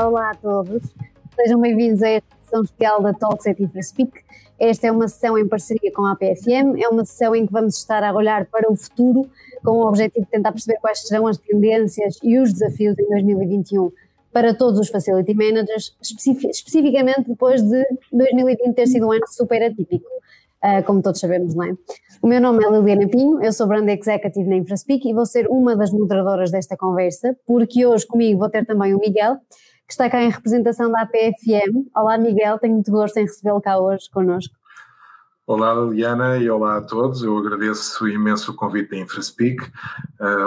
Olá a todos, sejam bem-vindos a esta sessão especial da Talks at InfraSpeak. Esta é uma sessão em parceria com a APFM, é uma sessão em que vamos estar a olhar para o futuro com o objetivo de tentar perceber quais serão as tendências e os desafios em 2021 para todos os Facility Managers, especificamente depois de 2020 ter sido um ano super atípico, como todos sabemos, não é? O meu nome é Liliana Pinho, eu sou Brand Executive na InfraSpeak e vou ser uma das moderadoras desta conversa, porque hoje comigo vou ter também o Miguel, que está cá em representação da APFM. Olá Miguel, tenho muito gosto em recebê-lo cá hoje connosco. Olá Liliana e olá a todos, eu agradeço imenso o convite da InfraSpeak.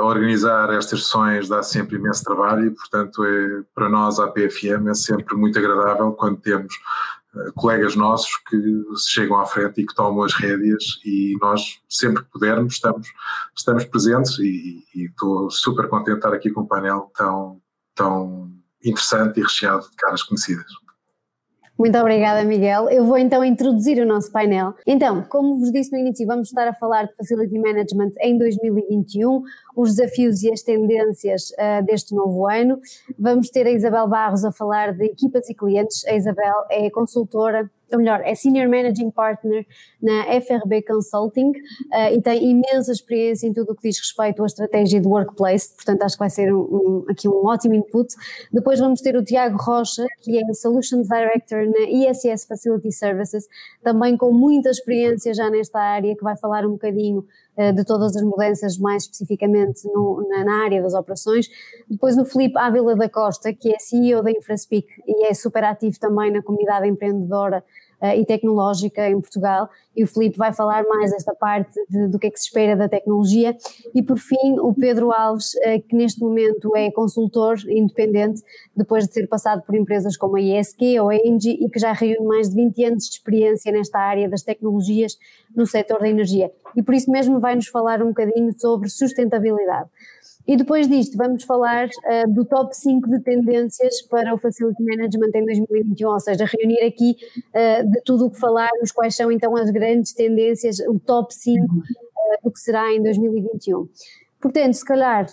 Organizar estas sessões dá sempre imenso trabalho e, portanto, para nós a APFM é sempre muito agradável quando temos colegas nossos que se chegam à frente e que tomam as rédeas, e nós sempre que pudermos estamos presentes e estou super contente de estar aqui com um painel tão interessante e recheado de caras conhecidas. Muito obrigada, Miguel. Eu vou então introduzir o nosso painel. Então, como vos disse no início, vamos estar a falar de Facility Management em 2021, os desafios e as tendências deste novo ano. Vamos ter a Isabel Barros a falar de equipas e clientes. A Isabel é consultora, ou melhor, é Senior Managing Partner na FRB Consulting e tem imensa experiência em tudo o que diz respeito à estratégia de workplace, portanto acho que vai ser aqui um ótimo input. Depois vamos ter o Tiago Rocha, que é Solutions Director na ISS Facility Services, também com muita experiência já nesta área, que vai falar um bocadinho de todas as mudanças, mais especificamente na área das operações. Depois o Filipe Ávila da Costa, que é CEO da InfraSpeak e é super ativo também na comunidade empreendedora e tecnológica em Portugal, e o Filipe vai falar mais desta parte do que é que se espera da tecnologia. E por fim o Pedro Alves, que neste momento é consultor independente, depois de ter passado por empresas como a ISQ ou a Engie, e que já reúne mais de 20 anos de experiência nesta área das tecnologias no setor da energia, e por isso mesmo vai-nos falar um bocadinho sobre sustentabilidade. E depois disto vamos falar do top 5 de tendências para o Facility Management em 2021, ou seja, reunir aqui de tudo o que falarmos, quais são então as grandes tendências, o top 5 do que será em 2021. Portanto, se calhar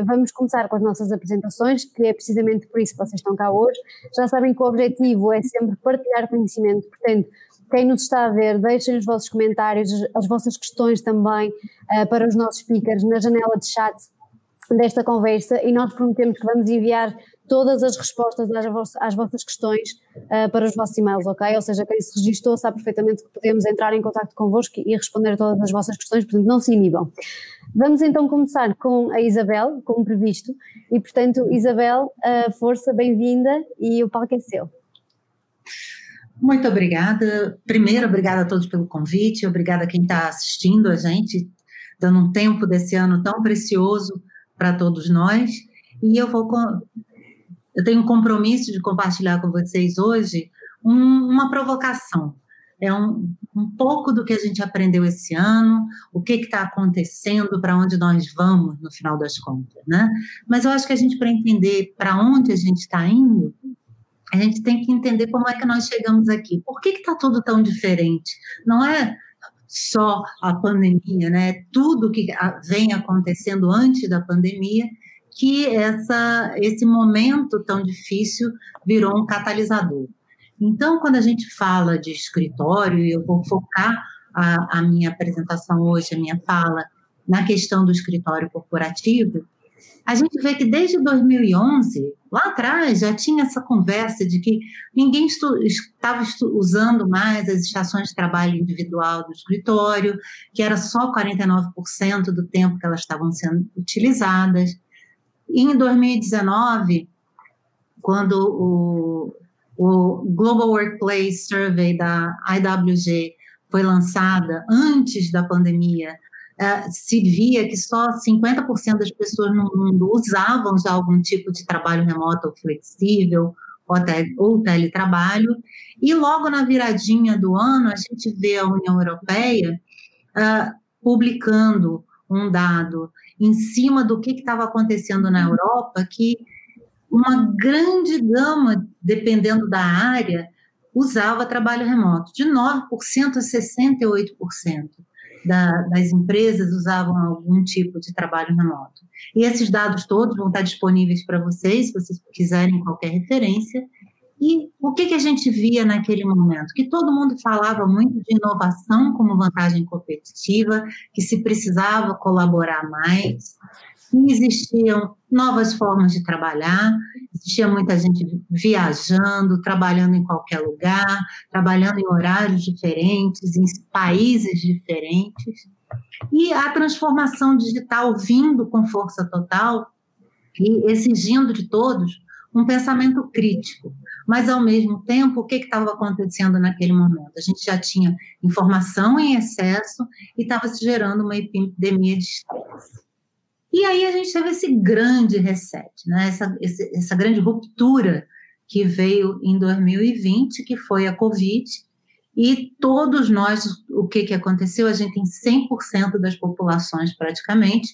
vamos começar com as nossas apresentações, que é precisamente por isso que vocês estão cá hoje. Já sabem que o objetivo é sempre partilhar conhecimento, portanto, quem nos está a ver, deixem os vossos comentários, as vossas questões também para os nossos speakers na janela de chat desta conversa, e nós prometemos que vamos enviar todas as respostas às vossas questões para os vossos e-mails, ok? Ou seja, quem se registou sabe perfeitamente que podemos entrar em contacto convosco e responder a todas as vossas questões, portanto não se inibam. Vamos então começar com a Isabel, como previsto, e portanto Isabel, força, bem-vinda e o palco é seu. Muito obrigada. Primeiro, obrigada a todos pelo convite, obrigada a quem está assistindo a gente, dando um tempo desse ano tão precioso para todos nós. E eu tenho um compromisso de compartilhar com vocês hoje uma provocação. É um pouco do que a gente aprendeu esse ano, o que está acontecendo, para onde nós vamos no final das contas, né? Mas eu acho que a gente, para entender para onde a gente está indo, a gente tem que entender como é que nós chegamos aqui. Por que está tudo tão diferente? Não é só a pandemia, né? Tudo que vem acontecendo antes da pandemia, que esse momento tão difícil virou um catalisador. Então, quando a gente fala de escritório, e eu vou focar a minha apresentação hoje, a minha fala, na questão do escritório corporativo, a gente vê que desde 2011, lá atrás, já tinha essa conversa de que ninguém estava usando mais as estações de trabalho individual do escritório, que era só 49% do tempo que elas estavam sendo utilizadas. E em 2019, quando o Global Workplace Survey da IWG foi lançada antes da pandemia, se via que só 50% das pessoas no mundo usavam já algum tipo de trabalho remoto ou flexível ou teletrabalho, e logo na viradinha do ano a gente vê a União Europeia publicando um dado em cima do que estava acontecendo na Europa, que uma grande gama, dependendo da área, usava trabalho remoto, de 9% a 68%. das empresas usavam algum tipo de trabalho remoto. E esses dados todos vão estar disponíveis para vocês, se vocês quiserem qualquer referência. E o que a gente via naquele momento? Que todo mundo falava muito de inovação como vantagem competitiva, que se precisava colaborar mais, que existiam novas formas de trabalhar, existia muita gente viajando, trabalhando em qualquer lugar, trabalhando em horários diferentes, em países diferentes, e a transformação digital vindo com força total e exigindo de todos um pensamento crítico. Mas, ao mesmo tempo, o que estava acontecendo naquele momento? A gente já tinha informação em excesso e estava se gerando uma epidemia de estresse. E aí a gente teve esse grande reset, né? essa grande ruptura que veio em 2020, que foi a Covid, e todos nós, o que aconteceu? A gente tem 100% das populações praticamente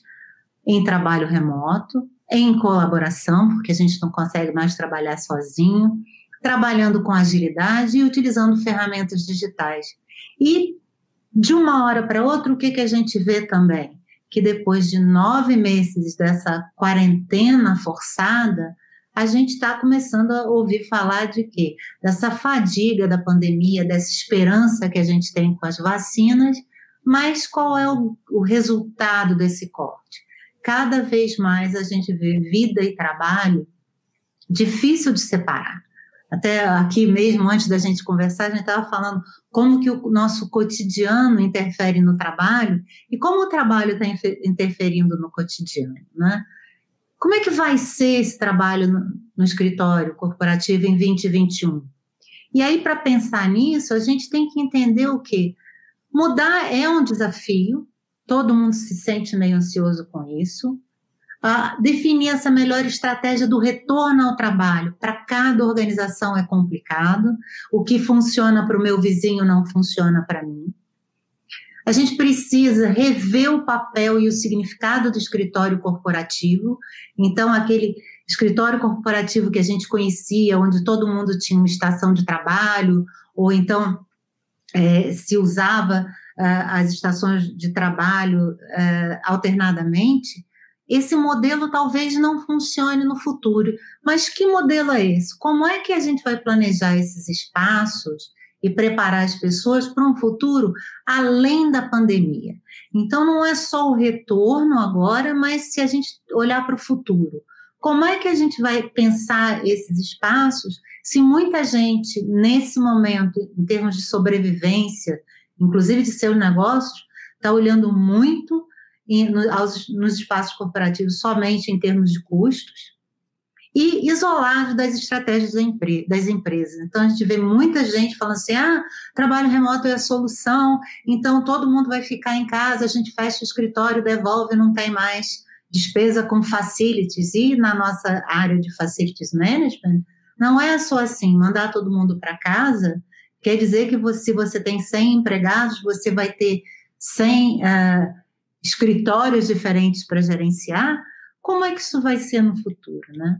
em trabalho remoto, em colaboração, porque a gente não consegue mais trabalhar sozinho, trabalhando com agilidade e utilizando ferramentas digitais. E de uma hora para outra, o que a gente vê também? Que depois de 9 meses dessa quarentena forçada, a gente está começando a ouvir falar de quê? Dessa fadiga da pandemia, dessa esperança que a gente tem com as vacinas, mas qual é o resultado desse corte? Cada vez mais a gente vê vida e trabalho difícil de separar. Até aqui mesmo, antes da gente conversar, a gente estava falando como que o nosso cotidiano interfere no trabalho e como o trabalho está interferindo no cotidiano, né? Como é que vai ser esse trabalho no escritório corporativo em 2021? E aí, para pensar nisso, a gente tem que entender o quê? Mudar é um desafio, todo mundo se sente meio ansioso com isso. Definir essa melhor estratégia do retorno ao trabalho para cada organização é complicado. O que funciona para o meu vizinho não funciona para mim. A gente precisa rever o papel e o significado do escritório corporativo. Então, aquele escritório corporativo que a gente conhecia, onde todo mundo tinha uma estação de trabalho, ou então se usava as estações de trabalho alternadamente, esse modelo talvez não funcione no futuro. Mas que modelo é esse? Como é que a gente vai planejar esses espaços e preparar as pessoas para um futuro além da pandemia? Então, não é só o retorno agora, mas se a gente olhar para o futuro, como é que a gente vai pensar esses espaços se muita gente, nesse momento, em termos de sobrevivência, inclusive de seus negócios, está olhando muito nos espaços corporativos somente em termos de custos e isolado das estratégias das empresas. Então, a gente vê muita gente falando assim, trabalho remoto é a solução, então todo mundo vai ficar em casa, a gente fecha o escritório, devolve, não tem mais despesa com facilities. E na nossa área de facilities management, não é só assim, mandar todo mundo para casa, quer dizer que se você tem 100 empregados, você vai ter 100 escritórios diferentes para gerenciar. Como é que isso vai ser no futuro, né?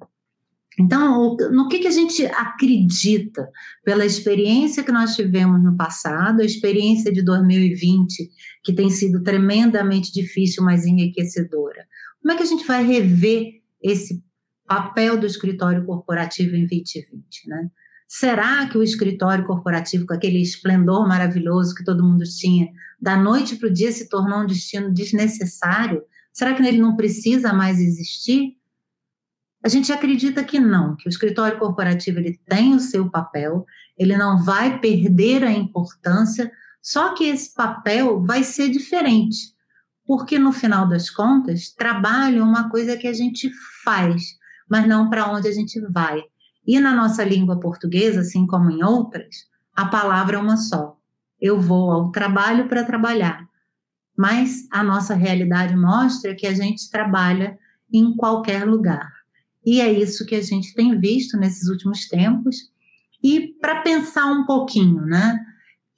Então, no que a gente acredita pela experiência que nós tivemos no passado, a experiência de 2020, que tem sido tremendamente difícil, mas enriquecedora. Como é que a gente vai rever esse papel do escritório corporativo em 2020, né? Será que o escritório corporativo, com aquele esplendor maravilhoso que todo mundo tinha, da noite para o dia se tornou um destino desnecessário? Será que ele não precisa mais existir? A gente acredita que não, que o escritório corporativo ele tem o seu papel, ele não vai perder a importância, só que esse papel vai ser diferente, porque no final das contas, trabalho é uma coisa que a gente faz, mas não para onde a gente vai. E na nossa língua portuguesa, assim como em outras, a palavra é uma só. Eu vou ao trabalho para trabalhar. Mas a nossa realidade mostra que a gente trabalha em qualquer lugar. E é isso que a gente tem visto nesses últimos tempos. E para pensar um pouquinho, né?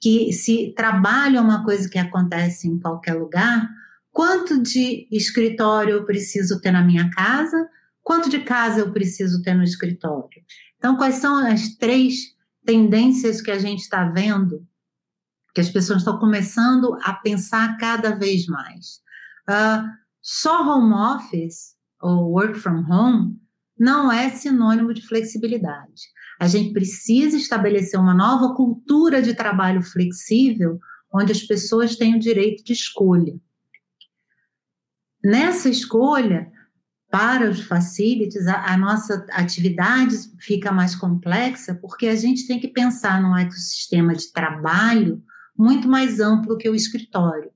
Que se trabalho é uma coisa que acontece em qualquer lugar, quanto de escritório eu preciso ter na minha casa? Quanto de casa eu preciso ter no escritório? Então, quais são as 3 tendências que a gente está vendo que as pessoas estão começando a pensar cada vez mais. Só home office ou work from home não é sinônimo de flexibilidade. A gente precisa estabelecer uma nova cultura de trabalho flexível, onde as pessoas têm o direito de escolha. Nessa escolha, para os facilities, a nossa atividade fica mais complexa, porque a gente tem que pensar num ecossistema de trabalho muito mais amplo que o escritório.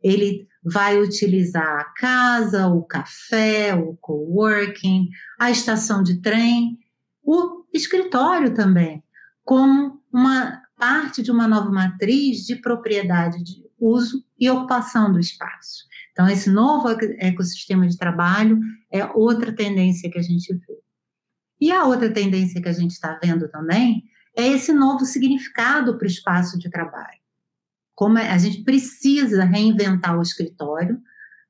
Ele vai utilizar a casa, o café, o coworking, a estação de trem, o escritório também, como uma parte de uma nova matriz de propriedade de uso e ocupação do espaço. Então, esse novo ecossistema de trabalho é outra tendência que a gente vê. E a outra tendência que a gente está vendo também é esse novo significado para o espaço de trabalho. Como a gente precisa reinventar o escritório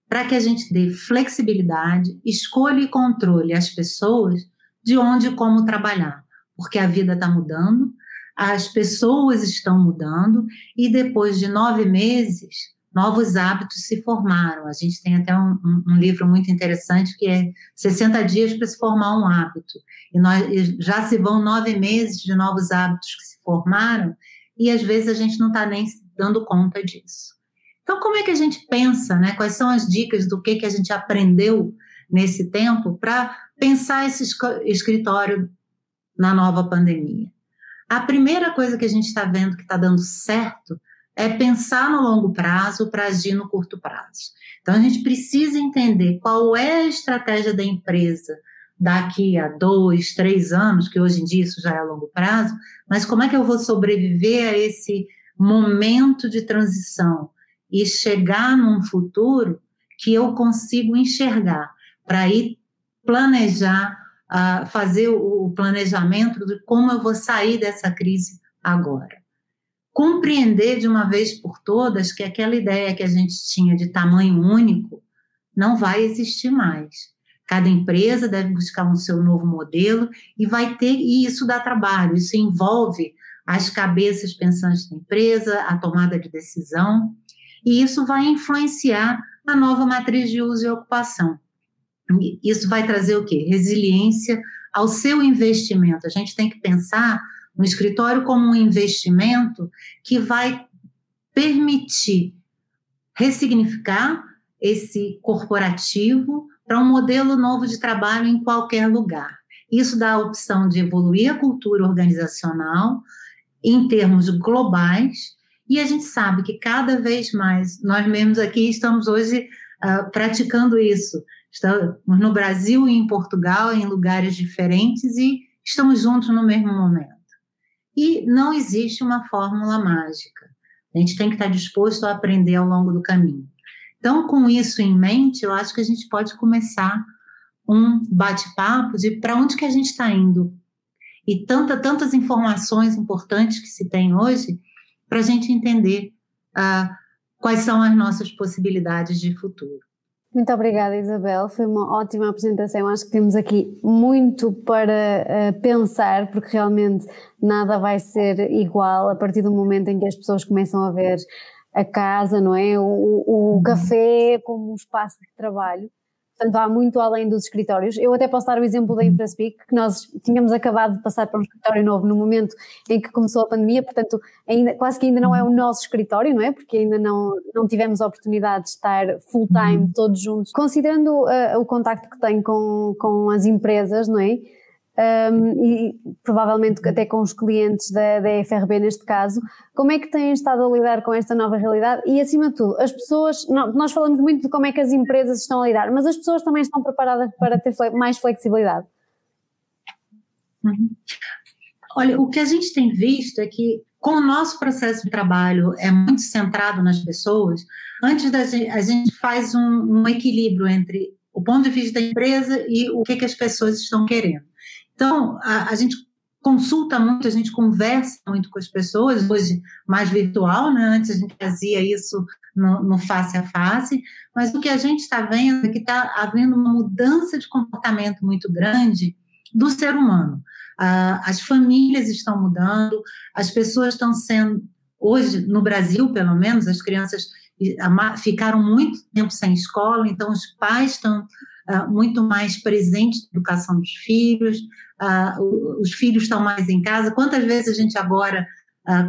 para que a gente dê flexibilidade, escolha e controle às pessoas de onde e como trabalhar, porque a vida está mudando, as pessoas estão mudando e depois de 9 meses, novos hábitos se formaram. A gente tem até um livro muito interessante que é 60 dias para se formar um hábito. E já se vão 9 meses de novos hábitos que se formaram e às vezes a gente não está nem dando conta disso. Então, como é que a gente pensa, né? Quais são as dicas do que a gente aprendeu nesse tempo para pensar esse escritório na nova pandemia? A primeira coisa que a gente está vendo que está dando certo é pensar no longo prazo para agir no curto prazo. Então, a gente precisa entender qual é a estratégia da empresa daqui a 2, 3 anos, que hoje em dia isso já é a longo prazo, mas como é que eu vou sobreviver a esse momento de transição e chegar num futuro que eu consigo enxergar para ir planejar, fazer o planejamento de como eu vou sair dessa crise agora. Compreender de uma vez por todas que aquela ideia que a gente tinha de tamanho único não vai existir mais. Cada empresa deve buscar um seu novo modelo e isso dá trabalho, isso envolve as cabeças pensantes da empresa, a tomada de decisão, e isso vai influenciar a nova matriz de uso e ocupação. Isso vai trazer o quê? Resiliência ao seu investimento. A gente tem que pensar no escritório como um investimento que vai permitir ressignificar esse corporativo para um modelo novo de trabalho em qualquer lugar. Isso dá a opção de evoluir a cultura organizacional em termos globais, e a gente sabe que cada vez mais, nós mesmos aqui estamos hoje praticando isso. Estamos no Brasil e em Portugal, em lugares diferentes, e estamos juntos no mesmo momento. E não existe uma fórmula mágica. A gente tem que estar disposto a aprender ao longo do caminho. Então, com isso em mente, eu acho que a gente pode começar um bate-papo de para onde que a gente está indo. E tantas informações importantes que se tem hoje para a gente entender quais são as nossas possibilidades de futuro. Muito obrigada, Isabel, foi uma ótima apresentação. Acho que temos aqui muito para pensar, porque realmente nada vai ser igual a partir do momento em que as pessoas começam a ver a casa, não é? O café como um espaço de trabalho. Portanto, há muito além dos escritórios. Eu até posso dar o exemplo da InfraSpeak, que nós tínhamos acabado de passar para um escritório novo no momento em que começou a pandemia, portanto, quase que ainda não é o nosso escritório, não é? Porque ainda não tivemos a oportunidade de estar full-time todos juntos. Considerando o contacto que tenho com as empresas, não é? E provavelmente até com os clientes da FRB neste caso, como é que têm estado a lidar com esta nova realidade? E acima de tudo, as pessoas, nós falamos muito de como é que as empresas estão a lidar, mas as pessoas também estão preparadas para ter mais flexibilidade? Olha, o que a gente tem visto é que como o nosso processo de trabalho é muito centrado nas pessoas, antes a gente faz um equilíbrio entre o ponto de vista da empresa e o que as pessoas estão querendo. Então, a gente consulta muito, a gente conversa muito com as pessoas, hoje mais virtual, né? Antes a gente fazia isso no face a face, mas o que a gente está vendo é que está havendo uma mudança de comportamento muito grande do ser humano. As famílias estão mudando, as pessoas estão sendo hoje, no Brasil, pelo menos, as crianças ficaram muito tempo sem escola, então os pais estão muito mais presentes na educação dos filhos, os filhos estão mais em casa. Quantas vezes a gente agora,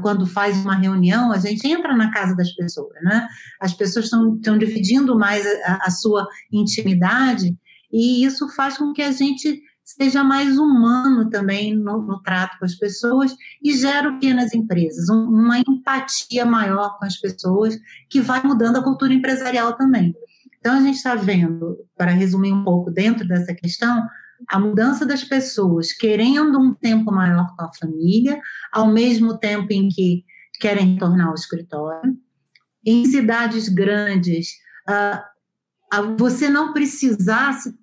quando faz uma reunião, a gente entra na casa das pessoas, né? As pessoas estão dividindo mais a sua intimidade, e isso faz com que a gente seja mais humano também no trato com as pessoas, e gera o que nas empresas? Uma empatia maior com as pessoas, que vai mudando a cultura empresarial também. Então, a gente está vendo, para resumir um pouco dentro dessa questão, a mudança das pessoas querendo um tempo maior com a família, ao mesmo tempo em que querem retornar ao escritório. Em cidades grandes, você não precisasse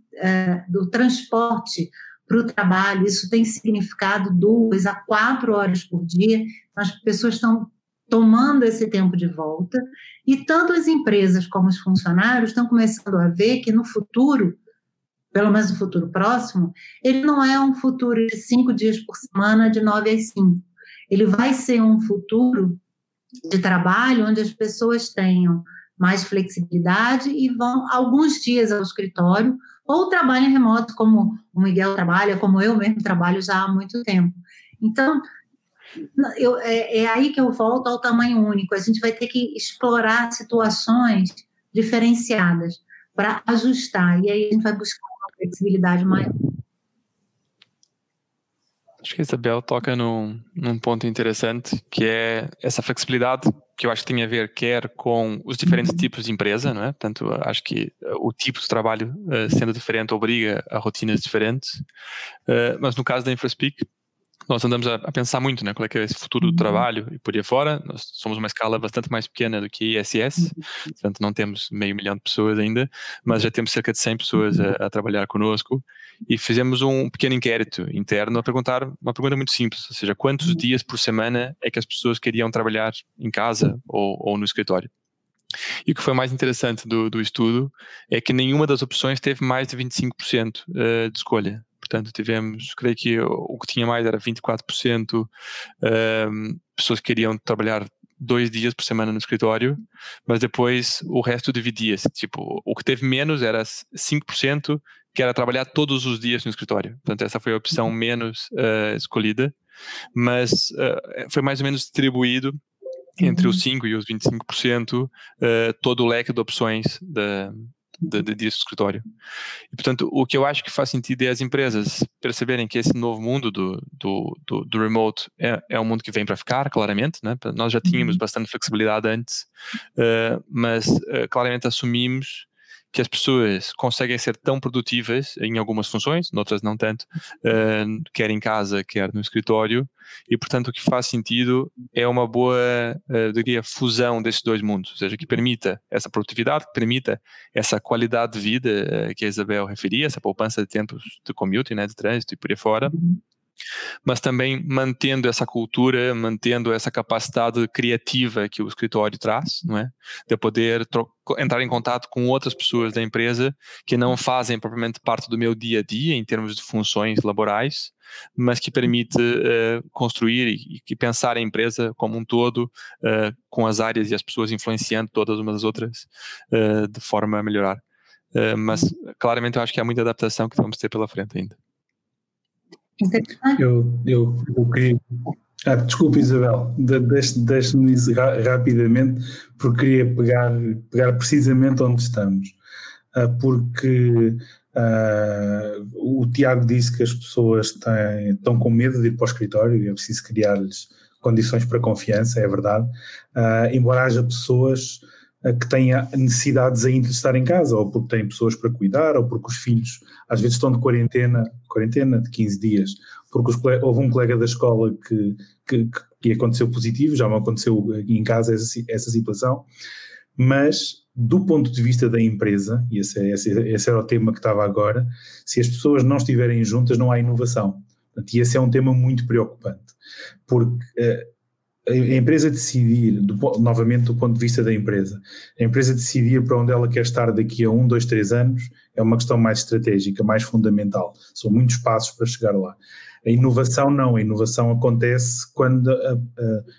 do transporte para o trabalho, isso tem significado 2 a 4 horas por dia, as pessoas estão tomando esse tempo de volta, e tanto as empresas como os funcionários estão começando a ver que no futuro, pelo menos no futuro próximo, ele não é um futuro de 5 dias por semana, de 9 às 5. Ele vai ser um futuro de trabalho onde as pessoas tenham mais flexibilidade e vão alguns dias ao escritório, ou trabalhem remoto, como o Miguel trabalha, como eu mesmo trabalho já há muito tempo. Então, é aí que eu volto ao tamanho único. A gente vai ter que explorar situações diferenciadas para ajustar, e aí a gente vai buscar uma flexibilidade maior. Acho que a Isabel toca num ponto interessante, que é essa flexibilidade, que eu acho que tem a ver quer com os diferentes tipos de empresa, não é? Portanto, acho que o tipo de trabalho sendo diferente obriga a rotinas diferentes, mas no caso da InfraSpeak, nós andamos a pensar muito, né? Qual é que é esse futuro do trabalho e por aí fora. Nós somos uma escala bastante mais pequena do que a ISS, portanto não temos 500.000 de pessoas ainda, mas já temos cerca de 100 pessoas a trabalhar connosco, e fizemos um pequeno inquérito interno a perguntar uma pergunta muito simples, ou seja, quantos dias por semana é que as pessoas queriam trabalhar em casa ou no escritório? E o que foi mais interessante do estudo é que nenhuma das opções teve mais de 25% de escolha. Portanto, tivemos, creio que o que tinha mais era 24% pessoas que queriam trabalhar 2 dias por semana no escritório, mas depois o resto dividia-se. Tipo, o que teve menos era 5%, que era trabalhar todos os dias no escritório. Portanto, essa foi a opção menos escolhida, mas foi mais ou menos distribuído entre os 5% e os 25%, todo o leque de opções de dias de escritório. E, portanto, o que eu acho que faz sentido é as empresas perceberem que esse novo mundo do remote é um mundo que vem para ficar, claramente, né? Nós já tínhamos bastante flexibilidade antes, mas claramente assumimos que as pessoas conseguem ser tão produtivas em algumas funções, noutras não tanto, quer em casa, quer no escritório, e portanto o que faz sentido é uma boa, diria, fusão desses dois mundos, ou seja, que permita essa produtividade, que permita essa qualidade de vida que a Isabel referia, essa poupança de tempos de commute, né, de trânsito e por aí fora, mas também mantendo essa cultura, mantendo essa capacidade criativa que o escritório traz, não é? De poder entrar em contato com outras pessoas da empresa que não fazem propriamente parte do meu dia a dia em termos de funções laborais, mas que permite construir e pensar a empresa como um todo, com as áreas e as pessoas influenciando todas umas as outras de forma a melhorar. Mas claramente eu acho que há muita adaptação que vamos ter pela frente ainda. Eu queria... desculpa, Isabel, deixe-me isso rapidamente, porque queria pegar precisamente onde estamos, porque o Tiago disse que as pessoas estão com medo de ir para o escritório e é preciso criar-lhes condições para confiança, é verdade, embora haja pessoas que tenha necessidades ainda de estar em casa, ou porque têm pessoas para cuidar, ou porque os filhos às vezes estão de quarentena de 15 dias, porque houve um colega da escola que aconteceu positivo, já me aconteceu em casa essa situação, mas do ponto de vista da empresa, e esse era o tema que estava agora, se as pessoas não estiverem juntas não há inovação. E esse é um tema muito preocupante, porque a empresa decidir, novamente do ponto de vista da empresa, a empresa decidir para onde ela quer estar daqui a 1, 2, 3 anos é uma questão mais estratégica, mais fundamental. São muitos passos para chegar lá. A inovação não, a inovação acontece quando,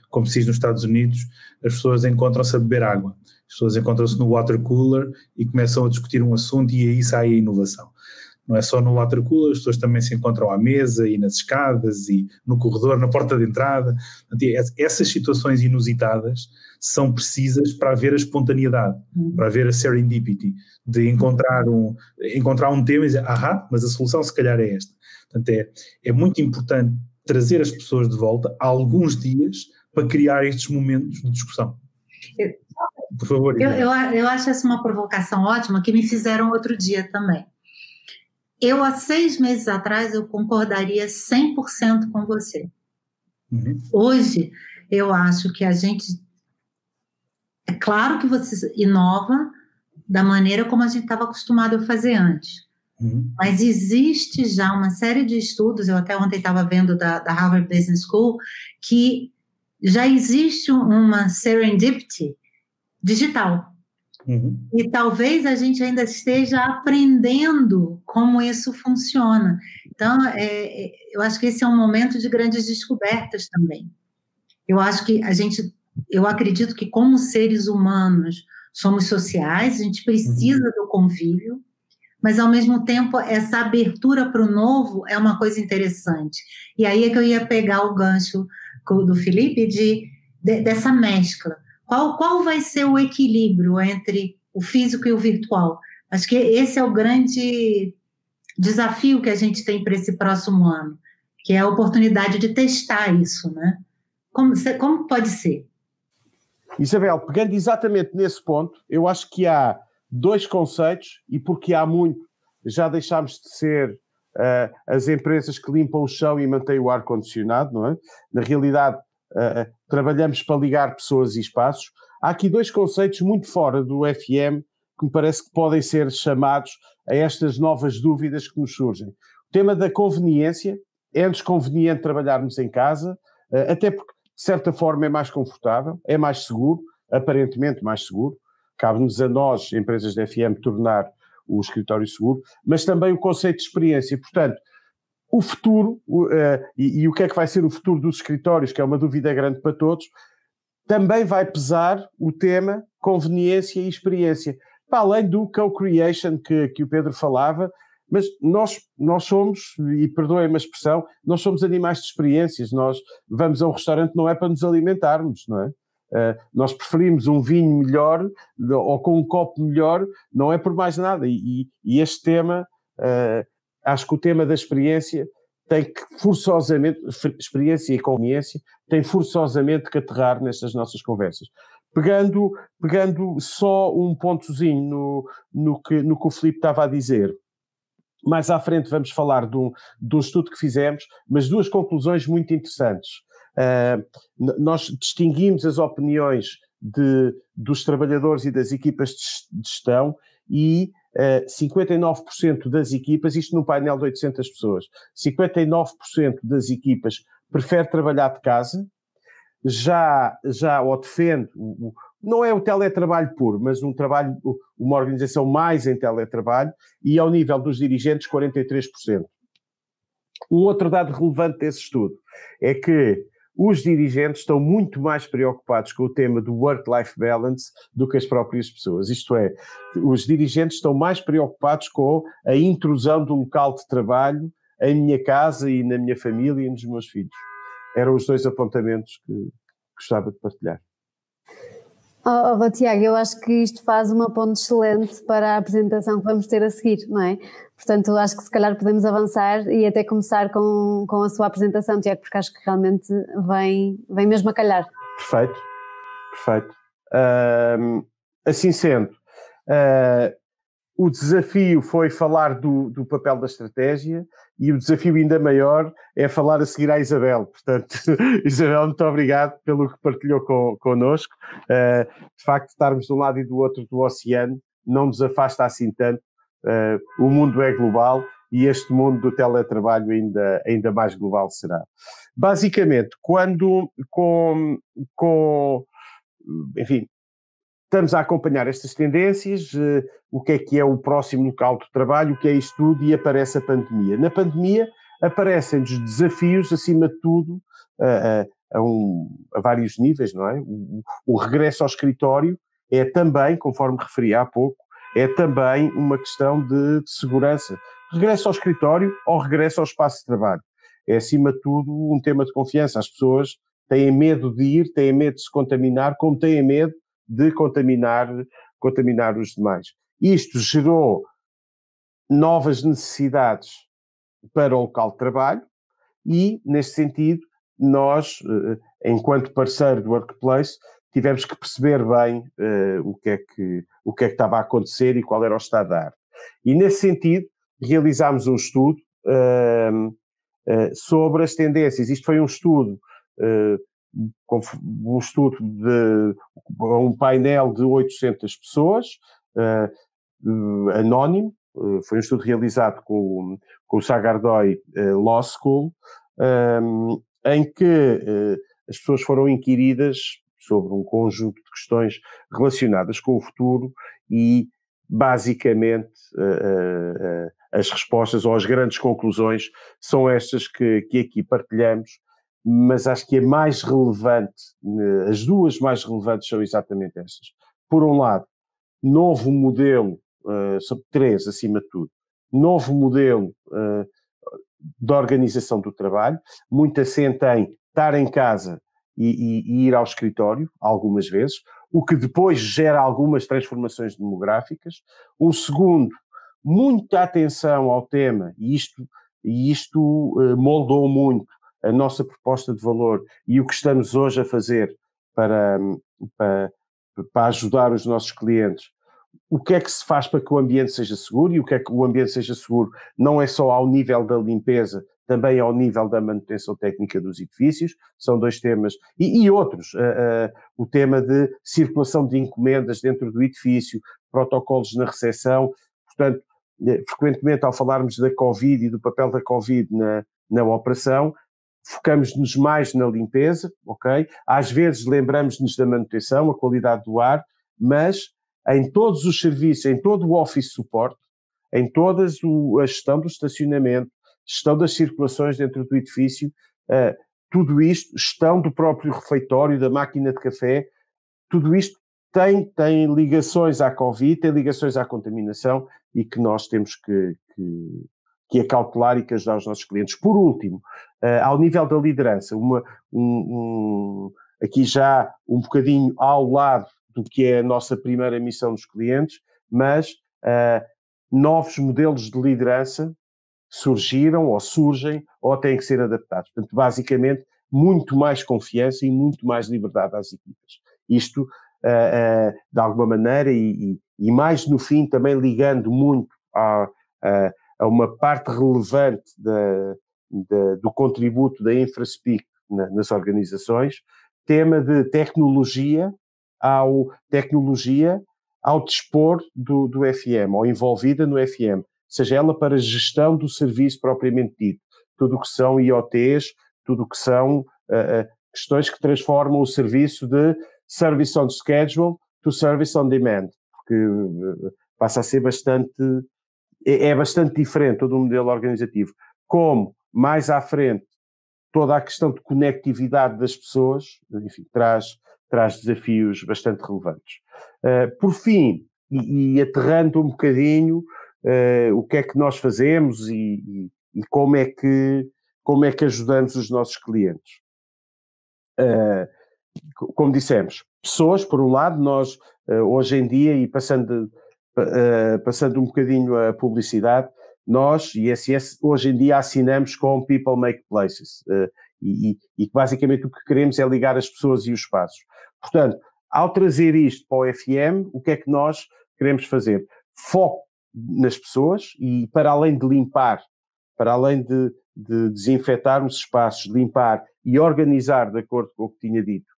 como se diz nos Estados Unidos, as pessoas encontram-se a beber água. As pessoas encontram-se no water cooler e começam a discutir um assunto e aí sai a inovação. Não é só no water cooler, as pessoas também se encontram à mesa e nas escadas e no corredor, na porta de entrada. Essas situações inusitadas são precisas para haver a espontaneidade, para haver a serendipity, de encontrar um tema e dizer, mas a solução se calhar é esta. Portanto, é muito importante trazer as pessoas de volta há alguns dias para criar estes momentos de discussão. Por favor. Eu acho essa uma provocação ótima que me fizeram outro dia também. Eu, há 6 meses atrás, eu concordaria 100% com você. Hoje, eu acho que a gente... É claro que você inova da maneira como a gente estava acostumado a fazer antes. Mas existe já uma série de estudos, eu até ontem estava vendo da Harvard Business School, que já existe uma serendipity digital. E talvez a gente ainda esteja aprendendo como isso funciona. Então, eu acho que esse é um momento de grandes descobertas também. Eu acho que eu acredito que como seres humanos somos sociais, a gente precisa do convívio, mas ao mesmo tempo essa abertura para o novo é uma coisa interessante. E aí é que eu ia pegar o gancho do Felipe dessa mescla. Qual vai ser o equilíbrio entre o físico e o virtual? Acho que esse é o grande desafio que a gente tem para esse próximo ano, que é a oportunidade de testar isso, né? Como pode ser? Isabel, pegando exatamente nesse ponto, eu acho que há 2 conceitos, e porque há muito, já deixámos de ser as empresas que limpam o chão e mantêm o ar-condicionado, não é? Na realidade, trabalhamos para ligar pessoas e espaços. Há aqui 2 conceitos muito fora do FM que me parece que podem ser chamados a estas novas dúvidas que nos surgem. O tema da conveniência. É-nos conveniente trabalharmos em casa, até porque, de certa forma, é mais confortável, é mais seguro, aparentemente mais seguro. Cabe-nos a nós, empresas de FM, tornar o escritório seguro, mas também o conceito de experiência. Portanto, o futuro, e o que é que vai ser o futuro dos escritórios, que é uma dúvida grande para todos, também vai pesar o tema conveniência e experiência, para além do co-creation que o Pedro falava, mas nós somos, e perdoem-me a expressão, nós somos animais de experiências. Nós vamos a um restaurante não é para nos alimentarmos, não é? Nós preferimos um vinho melhor ou com um copo melhor, não é por mais nada, e este tema... Acho que o tema da experiência tem que forçosamente, experiência e conveniência, tem forçosamente que aterrar nestas nossas conversas. Pegando só um pontozinho no que o Filipe estava a dizer, mais à frente vamos falar de um estudo que fizemos, mas 2 conclusões muito interessantes. Nós distinguimos as opiniões dos trabalhadores e das equipas de gestão e 59% das equipas, isto num painel de 800 pessoas, 59% das equipas prefere trabalhar de casa, já o defende, não é o teletrabalho puro, mas uma organização mais em teletrabalho, e ao nível dos dirigentes 43%. Um outro dado relevante desse estudo é que os dirigentes estão muito mais preocupados com o tema do work-life balance do que as próprias pessoas. Isto é, os dirigentes estão mais preocupados com a intrusão do local de trabalho em minha casa e na minha família e nos meus filhos. Eram os 2 apontamentos que gostava de partilhar. Tiago, eu acho que isto faz uma ponte excelente para a apresentação que vamos ter a seguir, não é? Portanto, acho que se calhar podemos avançar e até começar com a sua apresentação, Tiago, porque acho que realmente vem mesmo a calhar. Perfeito. Assim sendo, o desafio foi falar do papel da estratégia e o desafio ainda maior é falar a seguir à Isabel. Portanto, Isabel, muito obrigado pelo que partilhou connosco. De facto, estarmos de um lado e do outro do oceano não nos afasta assim tanto. O mundo é global e este mundo do teletrabalho ainda mais global será. Basicamente, quando enfim, estamos a acompanhar estas tendências, o que é o próximo local de trabalho, o que é isto tudo, e aparece a pandemia. Na pandemia aparecem-nos desafios, acima de tudo, a vários níveis, não é? O regresso ao escritório é também, conforme referi há pouco, é também uma questão de segurança. Regresso ao escritório ou regresso ao espaço de trabalho. É, acima de tudo, um tema de confiança. As pessoas têm medo de ir, têm medo de se contaminar, como têm medo de contaminar os demais. Isto gerou novas necessidades para o local de trabalho e, neste sentido, nós, enquanto parceiro do Workplace, tivemos que perceber bem o que é que estava a acontecer e qual era o estado da arte. E, nesse sentido, realizámos um estudo sobre as tendências. Isto foi um estudo de um painel de 800 pessoas, anónimo. Foi um estudo realizado com o Sagardoi Law School, em que as pessoas foram inquiridas sobre um conjunto de questões relacionadas com o futuro e, basicamente, as respostas ou as grandes conclusões são estas que aqui partilhamos, mas acho que a mais relevante, as duas mais relevantes são exatamente estas. Por um lado, novo modelo, sobre três acima de tudo, novo modelo de organização do trabalho, muito assente em estar em casa e ir ao escritório, algumas vezes, o que depois gera algumas transformações demográficas. Um segundo, muita atenção ao tema, e isto moldou muito a nossa proposta de valor e o que estamos hoje a fazer para ajudar os nossos clientes. O que é que se faz para que o ambiente seja seguro? E o que é que o ambiente seja seguro não é só ao nível da limpeza, também ao nível da manutenção técnica dos edifícios. São dois temas. E outros. O tema de circulação de encomendas dentro do edifício, protocolos na recepção. Portanto, frequentemente, ao falarmos da Covid e do papel da Covid na operação, focamos-nos mais na limpeza, ok? Às vezes lembramos-nos da manutenção, a qualidade do ar, mas em todos os serviços, em todo o office support, em toda a gestão do estacionamento, gestão das circulações dentro do edifício, tudo isto, gestão do próprio refeitório, da máquina de café, tudo isto tem ligações à Covid, tem ligações à contaminação e que nós temos que acautelar e que ajudar os nossos clientes. Por último, ao nível da liderança, aqui já um bocadinho ao lado do que é a nossa primeira missão dos clientes, mas novos modelos de liderança surgiram ou surgem ou têm que ser adaptados. Portanto, basicamente, muito mais confiança e muito mais liberdade às equipas. Isto, de alguma maneira, e mais no fim, também ligando muito a uma parte relevante do contributo da InfraSpeak nas organizações, tema de tecnologia ao dispor do FM, ou envolvida no FM, seja ela para gestão do serviço propriamente dito, tudo o que são IoTs, tudo o que são questões que transformam o serviço de Service on Schedule to Service on Demand, porque passa a ser bastante diferente todo o modelo organizativo. Como, mais à frente, toda a questão de conectividade das pessoas, enfim, traz desafios bastante relevantes. Por fim, e aterrando um bocadinho, o que é que nós fazemos e como é que ajudamos os nossos clientes. Como dissemos, pessoas, por um lado, nós hoje em dia, e passando um bocadinho a publicidade, nós, ISS, hoje em dia assinamos com People Make Places, e basicamente o que queremos é ligar as pessoas e os espaços. Portanto, ao trazer isto para o FM, o que é que nós queremos fazer? Foco nas pessoas e, para além de limpar, para além de desinfetar os espaços, limpar e organizar de acordo com o que tinha dito,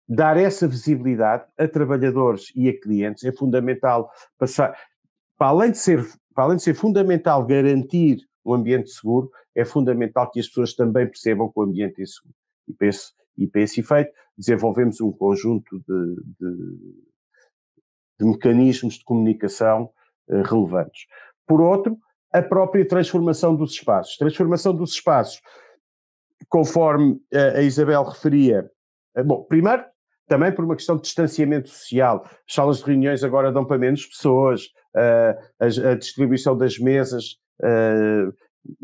dar essa visibilidade a trabalhadores e a clientes é fundamental passar, para além de ser fundamental garantir um ambiente seguro, é fundamental que as pessoas também percebam que o ambiente é seguro. E para esse efeito, desenvolvemos um conjunto de mecanismos de comunicação relevantes. Por outro, a própria transformação dos espaços. Transformação dos espaços, conforme a Isabel referia, bom, primeiro, também por uma questão de distanciamento social. As salas de reuniões agora dão para menos pessoas, a distribuição das mesas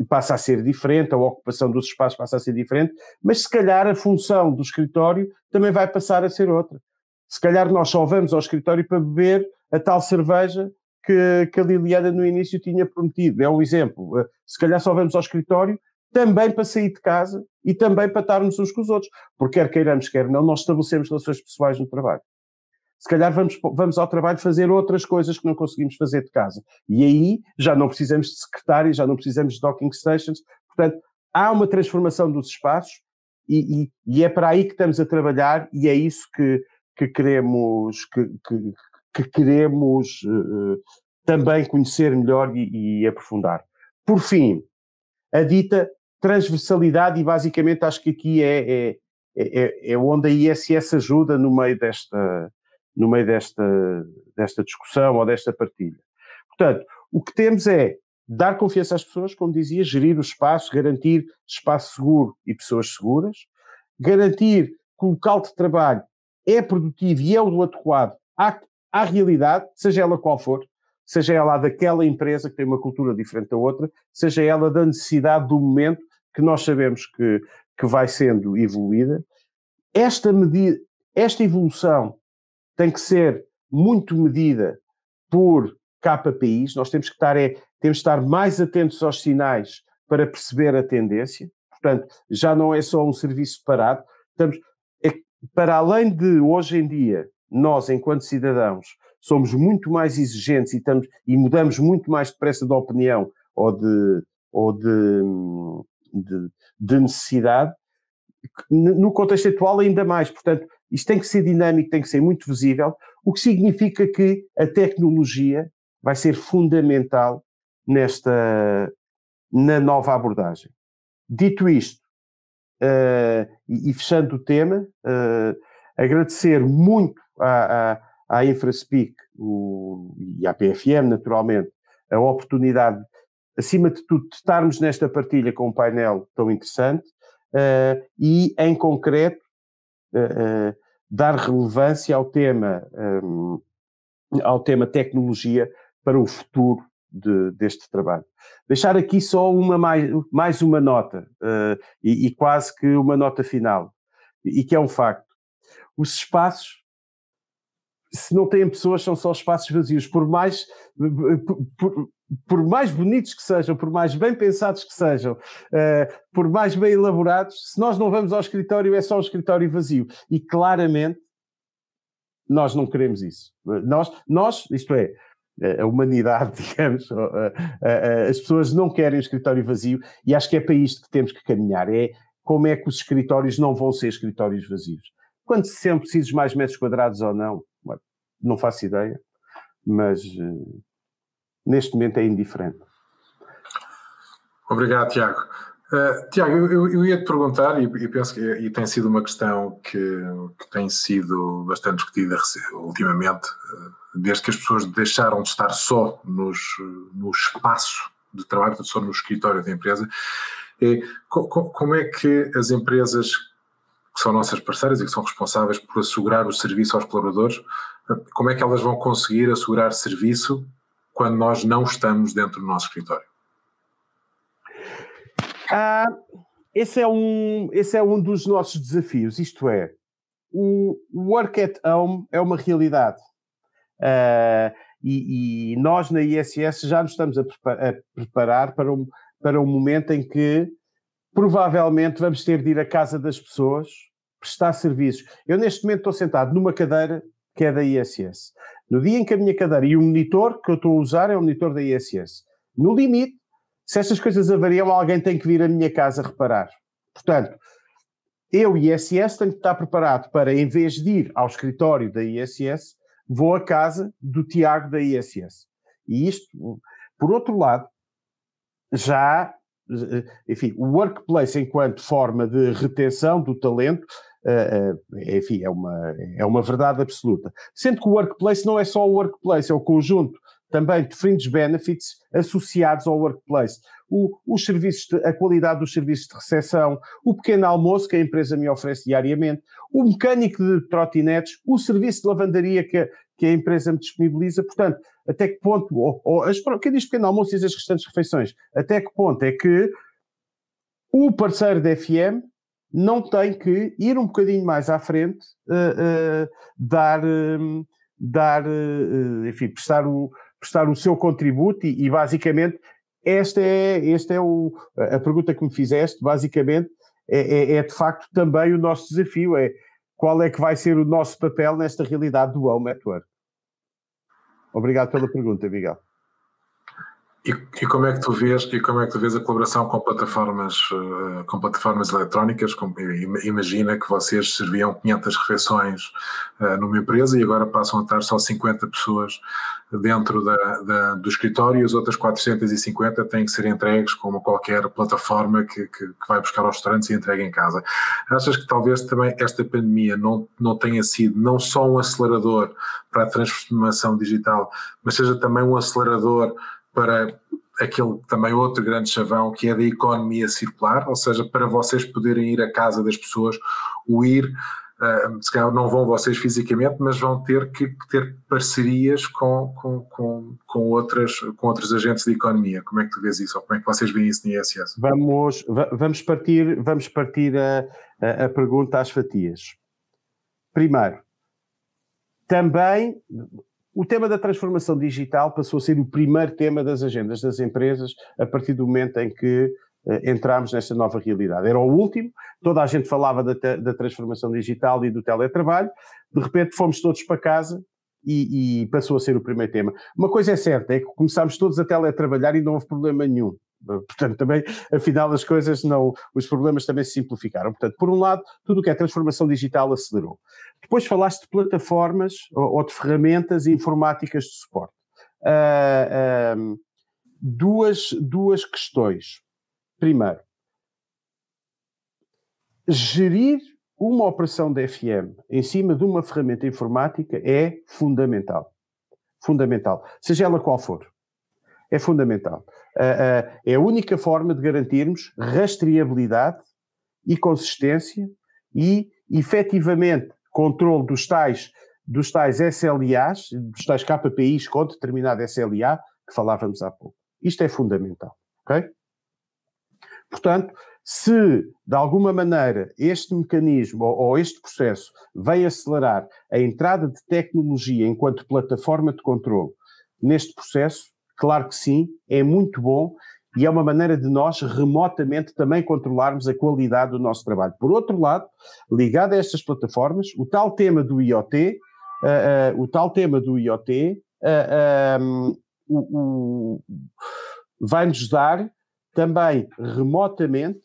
passa a ser diferente, a ocupação dos espaços passa a ser diferente, mas se calhar a função do escritório também vai passar a ser outra. Se calhar nós só vamos ao escritório para beber a tal cerveja que a Liliana no início tinha prometido. É um exemplo. Se calhar só vamos ao escritório também para sair de casa e também para estarmos uns com os outros. Porque quer queiramos, quer não, nós estabelecemos relações pessoais no trabalho. Se calhar vamos ao trabalho fazer outras coisas que não conseguimos fazer de casa. E aí já não precisamos de secretários, já não precisamos de docking stations. Portanto, há uma transformação dos espaços e é para aí que estamos a trabalhar e é isso que queremos, que queremos também conhecer melhor e aprofundar. Por fim, a dita transversalidade, e basicamente acho que aqui é onde a ISS ajuda no meio desta discussão ou desta partilha. Portanto, o que temos é dar confiança às pessoas, como dizia, gerir o espaço, garantir espaço seguro e pessoas seguras, garantir que o local de trabalho é produtivo e é o adequado à realidade, seja ela qual for, seja ela daquela empresa que tem uma cultura diferente da outra, seja ela da necessidade do momento que nós sabemos que vai sendo evoluída. Esta evolução tem que ser muito medida por KPIs, nós temos que estar mais atentos aos sinais para perceber a tendência, portanto, já não é só um serviço parado, para além de, hoje em dia, nós, enquanto cidadãos, somos muito mais exigentes e mudamos muito mais depressa de opinião ou de necessidade, no contexto atual ainda mais. Portanto, isto tem que ser dinâmico, tem que ser muito visível, o que significa que a tecnologia vai ser fundamental na nova abordagem. Dito isto, e fechando o tema, agradecer muito à InfraSpeak e à PFM, naturalmente, a oportunidade, acima de tudo, de estarmos nesta partilha com um painel tão interessante e, em concreto, dar relevância ao tema tecnologia para o futuro deste trabalho. Deixar aqui só mais uma nota, e quase que uma nota final, e que é um facto. Os espaços, se não têm pessoas, são só espaços vazios, por mais bonitos que sejam, por mais bem pensados que sejam, por mais bem elaborados, se nós não vamos ao escritório, é só um escritório vazio. E claramente, nós não queremos isso. Nós, isto é, a humanidade, digamos, as pessoas não querem o escritório vazio, e acho que é para isto que temos que caminhar. É como é que os escritórios não vão ser escritórios vazios. Quando se são precisos mais metros quadrados ou não faço ideia, mas neste momento é indiferente. Obrigado, Tiago. Tiago, eu ia te perguntar, e penso que tem sido uma questão que tem sido bastante discutida ultimamente, desde que as pessoas deixaram de estar só no espaço de trabalho, só no escritório da empresa. Como é que as empresas que são nossas parceiras e que são responsáveis por assegurar o serviço aos colaboradores, como é que elas vão conseguir assegurar serviço quando nós não estamos dentro do nosso escritório? Esse é um dos nossos desafios, isto é, o work at home é uma realidade. E nós na ISS já nos estamos a preparar para um momento em que provavelmente vamos ter de ir à casa das pessoas, prestar serviços. Eu neste momento estou sentado numa cadeira que é da ISS. No dia em que a minha cadeira e o monitor que eu estou a usar é o monitor da ISS. No limite, se estas coisas avariam, alguém tem que vir à minha casa reparar. Portanto, eu, ISS, tenho que estar preparado para, em vez de ir ao escritório da ISS, vou à casa do Tiago da ISS. E isto, por outro lado, enfim, o workplace enquanto forma de retenção do talento, enfim, é uma verdade absoluta. Sendo que o workplace não é só o workplace, é o conjunto também de fringe benefits associados ao workplace. Os serviços, a qualidade dos serviços de recepção, o pequeno almoço que a empresa me oferece diariamente, o mecânico de trotinetes, o serviço de lavandaria que a empresa me disponibiliza. Portanto, até que ponto, quem diz pequeno almoço diz as restantes refeições, até que ponto é que o parceiro da FM não tem que ir um bocadinho mais à frente, prestar o seu contributo e basicamente a pergunta que me fizeste, basicamente, é de facto também o nosso desafio, qual é que vai ser o nosso papel nesta realidade do Home at Work. Obrigado pela pergunta, Miguel. E como é que tu vês a colaboração com plataformas eletrónicas? Imagina que vocês serviam 500 refeições numa empresa e agora passam a estar só 50 pessoas dentro do escritório e as outras 450 têm que ser entregues como qualquer plataforma que vai buscar aos restaurantes e entrega em casa. Achas que talvez também esta pandemia não tenha sido não só um acelerador para a transformação digital, mas seja também um acelerador para aquele também outro grande chavão que é da economia circular, ou seja, para vocês poderem ir à casa das pessoas, se calhar não vão vocês fisicamente, mas vão ter que ter parcerias com outros agentes de economia. Como é que tu vês isso? Ou como é que vocês veem isso no ISS? Vamos partir a pergunta às fatias. Primeiro, também o tema da transformação digital passou a ser o primeiro tema das agendas das empresas a partir do momento em que entramos nesta nova realidade. Era o último, toda a gente falava da transformação digital e do teletrabalho, de repente fomos todos para casa e passou a ser o primeiro tema. Uma coisa é certa, é que começámos todos a teletrabalhar e não houve problema nenhum. Portanto, também, afinal, os problemas também se simplificaram. Portanto, por um lado, tudo o que é transformação digital acelerou. Depois falaste de plataformas ou de ferramentas informáticas de suporte. Duas questões. Primeiro, gerir uma operação de FM em cima de uma ferramenta informática é fundamental. Fundamental. Seja ela qual for. É fundamental. É a única forma de garantirmos rastreabilidade e consistência e, efetivamente, controle dos tais SLAs, dos tais KPIs com determinado SLA que falávamos há pouco. Isto é fundamental, ok? Portanto, se de alguma maneira este mecanismo ou este processo vem acelerar a entrada de tecnologia enquanto plataforma de controle neste processo, claro que sim, é muito bom e é uma maneira de nós remotamente também controlarmos a qualidade do nosso trabalho. Por outro lado, ligado a estas plataformas, o tal tema do IoT, vai-nos dar também remotamente,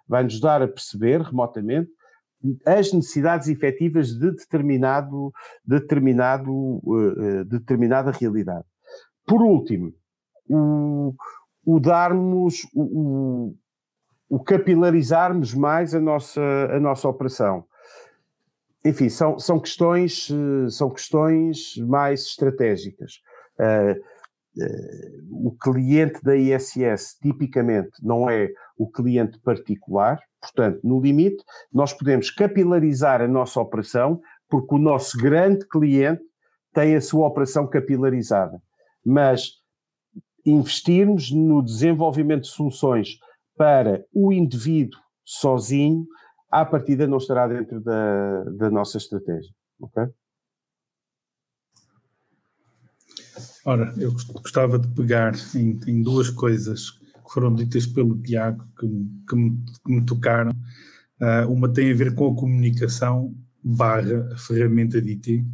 vai-nos dar a perceber remotamente as necessidades efetivas de determinada realidade. Por último, o capilarizarmos mais a nossa operação. Enfim, são questões mais estratégicas. O cliente da ISS tipicamente não é o cliente particular, portanto, no limite, nós podemos capilarizar a nossa operação porque o nosso grande cliente tem a sua operação capilarizada. Mas investirmos no desenvolvimento de soluções para o indivíduo sozinho, à partida não estará dentro da nossa estratégia, ok? Ora, eu gostava de pegar em duas coisas que foram ditas pelo Tiago que me tocaram. Uma tem a ver com a comunicação / a ferramenta de IT.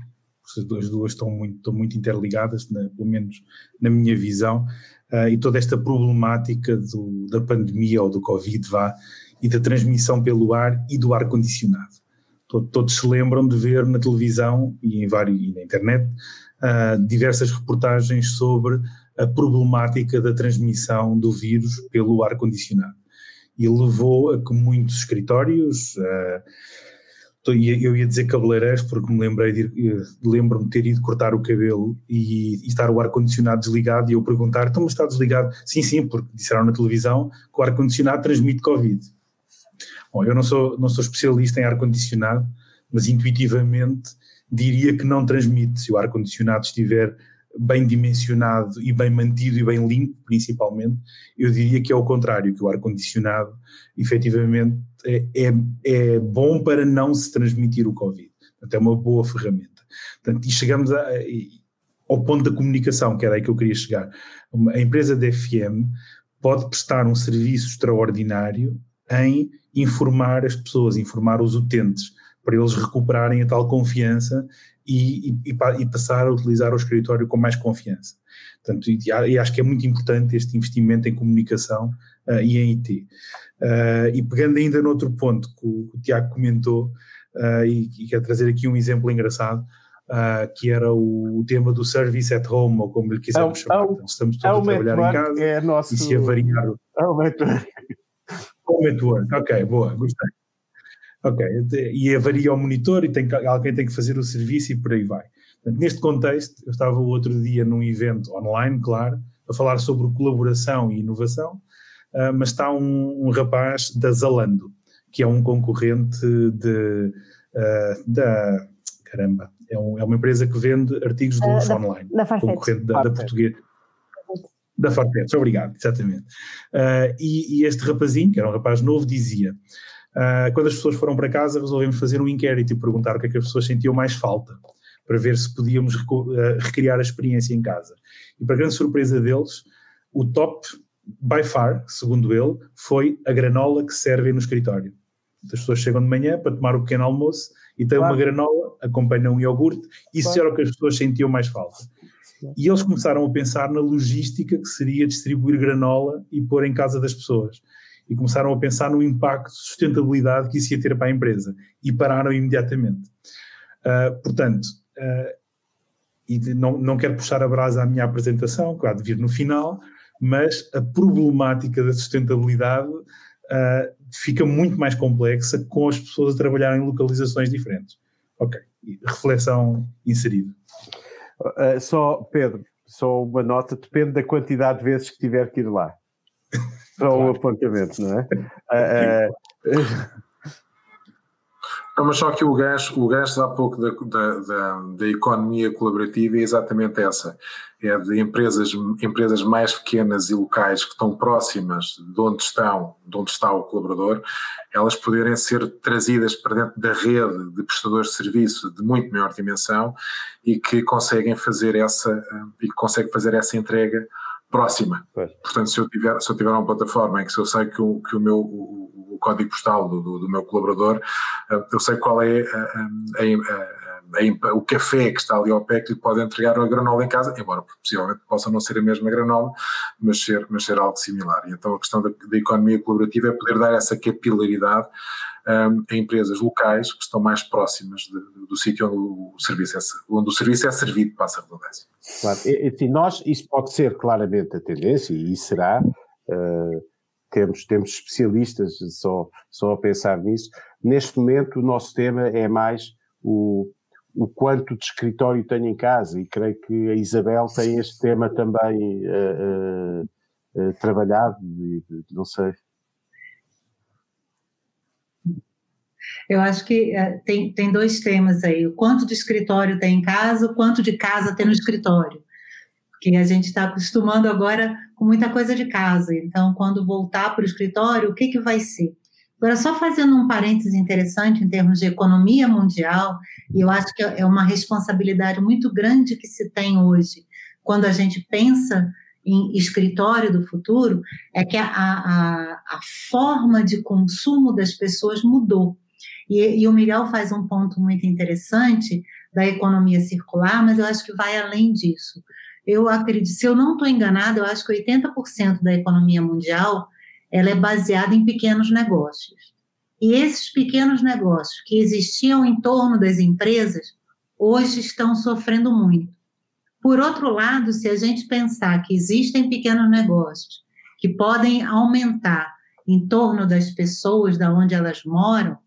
As duas estão muito interligadas, pelo menos na minha visão, e toda esta problemática da pandemia ou do Covid e da transmissão pelo ar e do ar-condicionado. Todos se lembram de ver na televisão e na internet diversas reportagens sobre a problemática da transmissão do vírus pelo ar-condicionado. E levou a que muitos escritórios Eu ia dizer cabeleireiros porque lembro-me de ter ido cortar o cabelo e estar o ar-condicionado desligado e eu perguntar, então mas está desligado? Sim, porque disseram na televisão que o ar-condicionado transmite Covid. Bom, eu não sou especialista em ar-condicionado, mas intuitivamente diria que não transmite. Se o ar-condicionado estiver bem dimensionado e bem mantido e bem limpo, principalmente, eu diria que é o contrário, que o ar-condicionado efetivamente é bom para não se transmitir o Covid. Portanto, é uma boa ferramenta. Portanto, e chegamos ao ponto da comunicação, que era aí que eu queria chegar. A empresa da FM pode prestar um serviço extraordinário em informar as pessoas, informar os utentes, para eles recuperarem a tal confiança e passar a utilizar o escritório com mais confiança. Portanto, e acho que é muito importante este investimento em comunicação e em IT. E pegando ainda no outro ponto que o Tiago comentou, e quero trazer aqui um exemplo engraçado, que era o tema do service at home, ou como lhe quisermos chamar. Então, estamos todos a trabalhar em casa e se avariar o network. Ok, boa, gostei. Ok, e avaria o monitor e alguém tem que fazer o serviço e por aí vai. Portanto, neste contexto, eu estava o outro dia num evento online, claro, a falar sobre colaboração e inovação, mas está um rapaz da Zalando, que é um concorrente é uma empresa que vende artigos de luxo online. Da Farfetch. Concorrente da portuguesa. Da Farfetch, obrigado, exatamente. E este rapazinho, que era um rapaz novo, dizia... quando as pessoas foram para casa, resolvemos fazer um inquérito e perguntar o que é que as pessoas sentiam mais falta, para ver se podíamos recriar a experiência em casa. E para grande surpresa deles, o top, by far, segundo ele, foi a granola que servem no escritório. As pessoas chegam de manhã para tomar o pequeno almoço e têm uma granola, acompanham um iogurte, isso era o que as pessoas sentiam mais falta. E eles começaram a pensar na logística que seria distribuir granola e pôr em casa das pessoas. E começaram a pensar no impacto de sustentabilidade que isso ia ter para a empresa e pararam imediatamente. Portanto, e não quero puxar a brasa à minha apresentação, que há de vir no final, mas a problemática da sustentabilidade fica muito mais complexa com as pessoas a trabalharem em localizações diferentes. Ok, reflexão inserida. Pedro, só uma nota, depende da quantidade de vezes que tiver que ir lá. Só um apontamento, não é? Não, mas só que o gancho há pouco da economia colaborativa é exatamente essa. É de empresas mais pequenas e locais que estão próximas de onde está o colaborador, elas poderem ser trazidas para dentro da rede de prestadores de serviço de muito maior dimensão e que conseguem fazer essa entrega próxima. Portanto, se eu tiver uma plataforma em que eu sei que o código postal do meu colaborador, eu sei qual é o café que está ali ao pé que lhe pode entregar a granola em casa, embora possivelmente possa não ser a mesma granola, mas ser algo similar. E então a questão da economia colaborativa é poder dar essa capilaridade a empresas locais que estão mais próximas do sítio onde o serviço é servido, passa a redundância. Claro, isso pode ser claramente a tendência, e será, temos especialistas só a pensar nisso. Neste momento o nosso tema é mais o quanto de escritório tenho em casa, e creio que a Isabel tem este tema também trabalhado, não sei. Eu acho que tem dois temas aí, o quanto de escritório tem em casa, o quanto de casa tem no escritório, porque a gente está acostumando agora com muita coisa de casa, então quando voltar para o escritório, o que vai ser? Agora, só fazendo um parênteses interessante em termos de economia mundial, e eu acho que é uma responsabilidade muito grande que se tem hoje, quando a gente pensa em escritório do futuro, é que a forma de consumo das pessoas mudou. E o Miguel faz um ponto muito interessante da economia circular, mas eu acho que vai além disso. Eu acredito, se eu não estou enganada, eu acho que 80% da economia mundial ela é baseada em pequenos negócios. E esses pequenos negócios que existiam em torno das empresas, hoje estão sofrendo muito. Por outro lado, se a gente pensar que existem pequenos negócios que podem aumentar em torno das pessoas, de onde elas moram,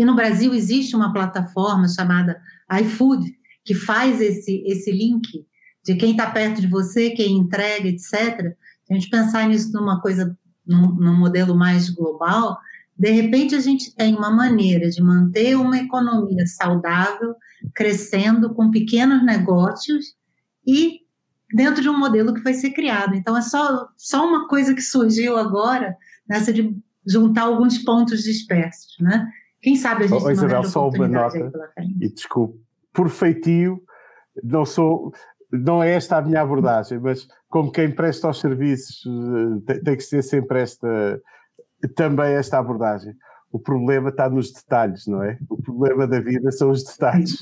E no Brasil existe uma plataforma chamada iFood, que faz esse link de quem está perto de você, quem entrega, etc. Se a gente pensar nisso numa coisa, num modelo mais global, de repente a gente tem uma maneira de manter uma economia saudável, crescendo com pequenos negócios e dentro de um modelo que vai ser criado. Então, é só uma coisa que surgiu agora, nessa de juntar alguns pontos dispersos, né? Quem sabe a gente não Isabel, vai só uma nota, e desculpe, por feitio, não é esta a minha abordagem, mas como quem presta os serviços tem que ser sempre também esta abordagem. O problema está nos detalhes, não é? O problema da vida são os detalhes.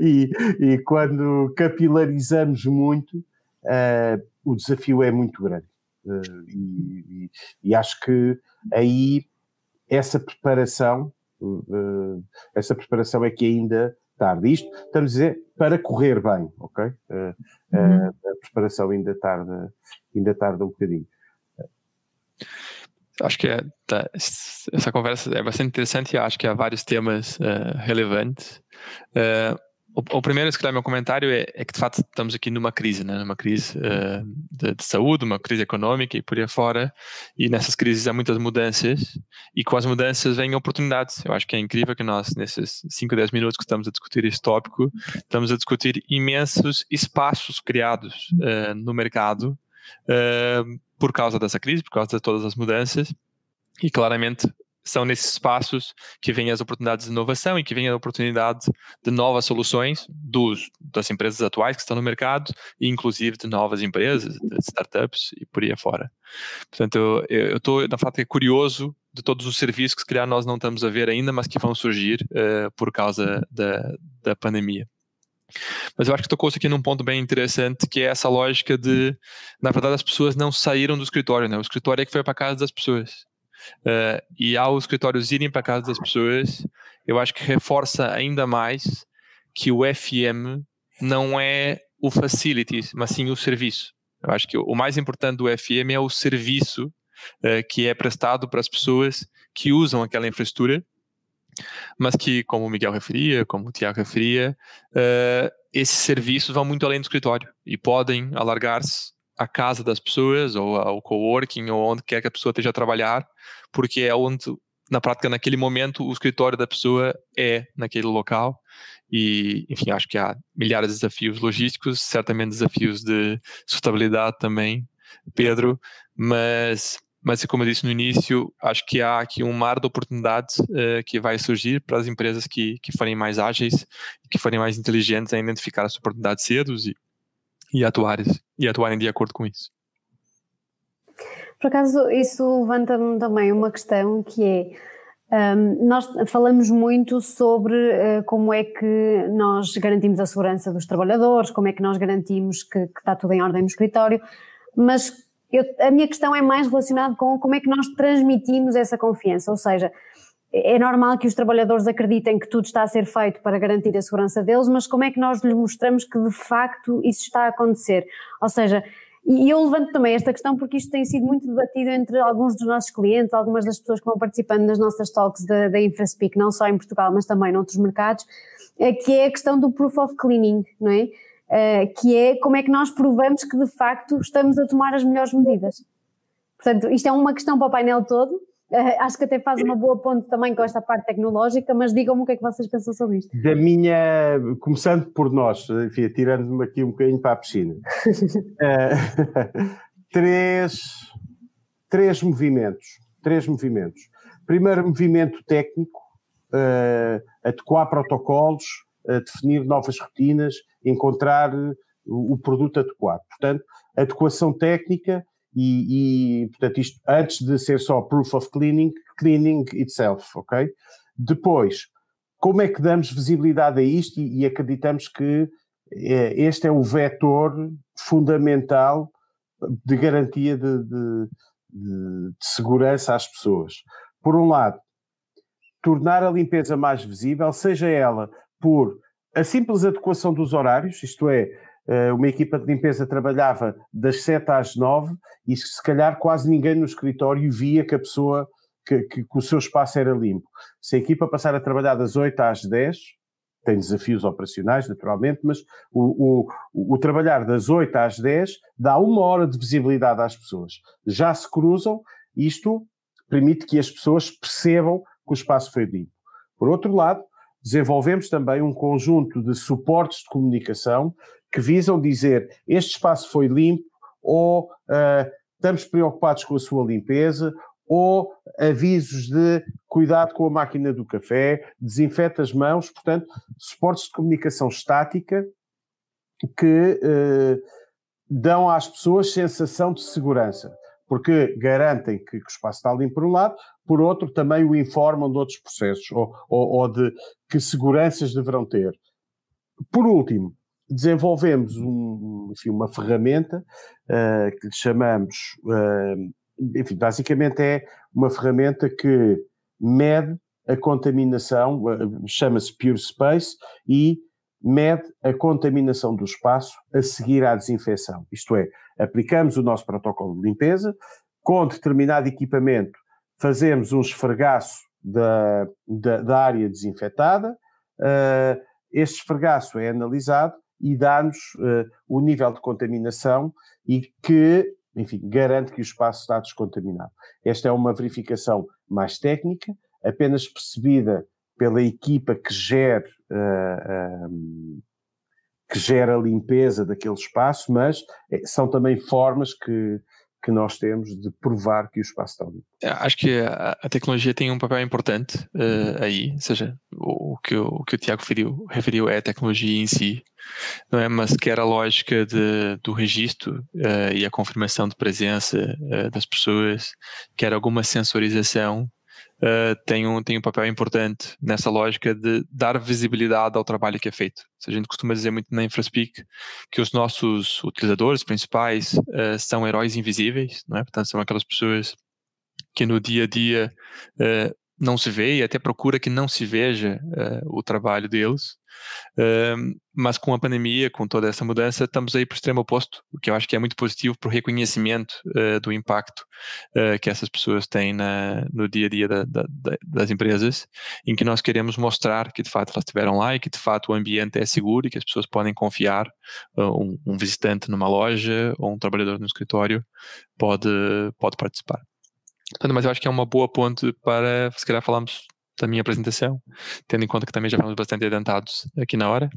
E quando capilarizamos muito, o desafio é muito grande. E acho que aí essa preparação é que ainda tarde. Isto, estamos a dizer, para correr bem, ok? A preparação ainda tarda um bocadinho. Acho que essa conversa é bastante interessante e acho que há vários temas relevantes. O primeiro, se calhar, meu comentário é que, de fato, estamos aqui numa crise, né? Numa crise de saúde, uma crise económica e por aí fora, e nessas crises há muitas mudanças, e com as mudanças vêm oportunidades. Eu acho que é incrível que nós, nesses 5, 10 minutos que estamos a discutir este tópico, estamos a discutir imensos espaços criados no mercado por causa dessa crise, por causa de todas as mudanças, e claramente são nesses espaços que vêm as oportunidades de inovação e que vem a oportunidade de novas soluções das empresas atuais que estão no mercado e inclusive de novas empresas, de startups e por aí afora. Portanto, eu estou, na fato, curioso de todos os serviços que se calhar nós não estamos a ver ainda, mas que vão surgir por causa da pandemia. Mas eu acho que tocou-se aqui num ponto bem interessante, que é essa lógica de, na verdade, as pessoas não saíram do escritório, né? O escritório é que foi para a casa das pessoas. E ao os escritórios irem para a casa das pessoas, eu acho que reforça ainda mais que o FM não é o facility, mas sim o serviço. Eu acho que o mais importante do FM é o serviço que é prestado para as pessoas que usam aquela infraestrutura, mas que, como o Miguel referia, como o Tiago referia, esses serviços vão muito além do escritório e podem alargar-se à casa das pessoas ou ao coworking ou onde quer que a pessoa esteja a trabalhar, porque é onde, na prática, naquele momento, o escritório da pessoa é naquele local. E, enfim, acho que há milhares de desafios logísticos, certamente desafios de sustentabilidade também, Pedro, mas como eu disse no início, acho que há aqui um mar de oportunidades que vai surgir para as empresas que forem mais ágeis, que forem mais inteligentes em identificar as oportunidades cedo e atuarem de acordo com isso. Por acaso, isso levanta-me também uma questão que é, nós falamos muito sobre como é que nós garantimos a segurança dos trabalhadores, como é que nós garantimos que está tudo em ordem no escritório, mas a minha questão é mais relacionada com como é que nós transmitimos essa confiança, ou seja, é normal que os trabalhadores acreditem que tudo está a ser feito para garantir a segurança deles, mas como é que nós lhes mostramos que de facto isso está a acontecer? Ou seja, e eu levanto também esta questão porque isto tem sido muito debatido entre alguns dos nossos clientes, algumas das pessoas que vão participando nas nossas talks da InfraSpeak, não só em Portugal, mas também noutros mercados, que é a questão do proof of cleaning, não é? Que é como é que nós provamos que de facto estamos a tomar as melhores medidas. Portanto, isto é uma questão para o painel todo, acho que até faz uma boa ponte também com esta parte tecnológica, mas digam-me o que é que vocês pensam sobre isto. Começando por nós, enfim, tirando-me aqui um bocadinho para a piscina, três movimentos. Primeiro movimento técnico, adequar protocolos, definir novas rotinas, encontrar o produto adequado. Portanto, adequação técnica portanto, isto antes de ser só proof of cleaning itself, ok? Depois, como é que damos visibilidade a isto e acreditamos que este é o vetor fundamental de garantia de segurança às pessoas. Por um lado, tornar a limpeza mais visível, seja ela por a simples adequação dos horários, isto é, uma equipa de limpeza trabalhava das 7 às 9 e se calhar quase ninguém no escritório via que a pessoa que o seu espaço era limpo. Se a equipa passar a trabalhar das 8 às 10, tem desafios operacionais, naturalmente, mas o trabalhar das 8 às 10 dá 1 hora de visibilidade às pessoas. Já se cruzam, isto permite que as pessoas percebam que o espaço foi limpo. Por outro lado, desenvolvemos também um conjunto de suportes de comunicação que visam dizer este espaço foi limpo, ou estamos preocupados com a sua limpeza, ou avisos de cuidado com a máquina do café, desinfeta as mãos, portanto, suportes de comunicação estática que dão às pessoas sensação de segurança, porque garantem que o espaço está limpo por um lado, por outro também o informam de outros processos, ou de que seguranças deverão ter. Por último, desenvolvemos uma ferramenta que lhe chamamos... enfim, basicamente é uma ferramenta que mede a contaminação, chama-se Pure Space, e mede a contaminação do espaço a seguir à desinfecção. Isto é, aplicamos o nosso protocolo de limpeza, com determinado equipamento fazemos um esfregaço da área desinfetada, este esfregaço é analisado e dá-nos o nível de contaminação e que, enfim, garante que o espaço está descontaminado. Esta é uma verificação mais técnica, apenas percebida pela equipa que gera a limpeza daquele espaço, mas são também formas que nós temos de provar que o espaço está limpo. Acho que a tecnologia tem um papel importante aí, ou seja, o que o Tiago referiu é a tecnologia em si, não é? Mas quer a lógica do registro e a confirmação de presença das pessoas, quer alguma sensorização, tem um papel importante nessa lógica de dar visibilidade ao trabalho que é feito. A gente costuma dizer muito na InfraSpeak que os nossos utilizadores principais são heróis invisíveis, não é? Portanto, são aquelas pessoas que no dia a dia não se vê e até procura que não se veja o trabalho deles, mas com a pandemia, com toda essa mudança, estamos aí para o extremo oposto, o que eu acho que é muito positivo para o reconhecimento do impacto que essas pessoas têm no dia a dia das empresas, em que nós queremos mostrar que de fato elas estiveram lá e que de fato o ambiente é seguro e que as pessoas podem confiar, um visitante numa loja ou um trabalhador no escritório pode participar. Mas eu acho que é uma boa ponte para, se calhar, falarmos da minha apresentação, tendo em conta que também já fomos bastante adiantados aqui na hora.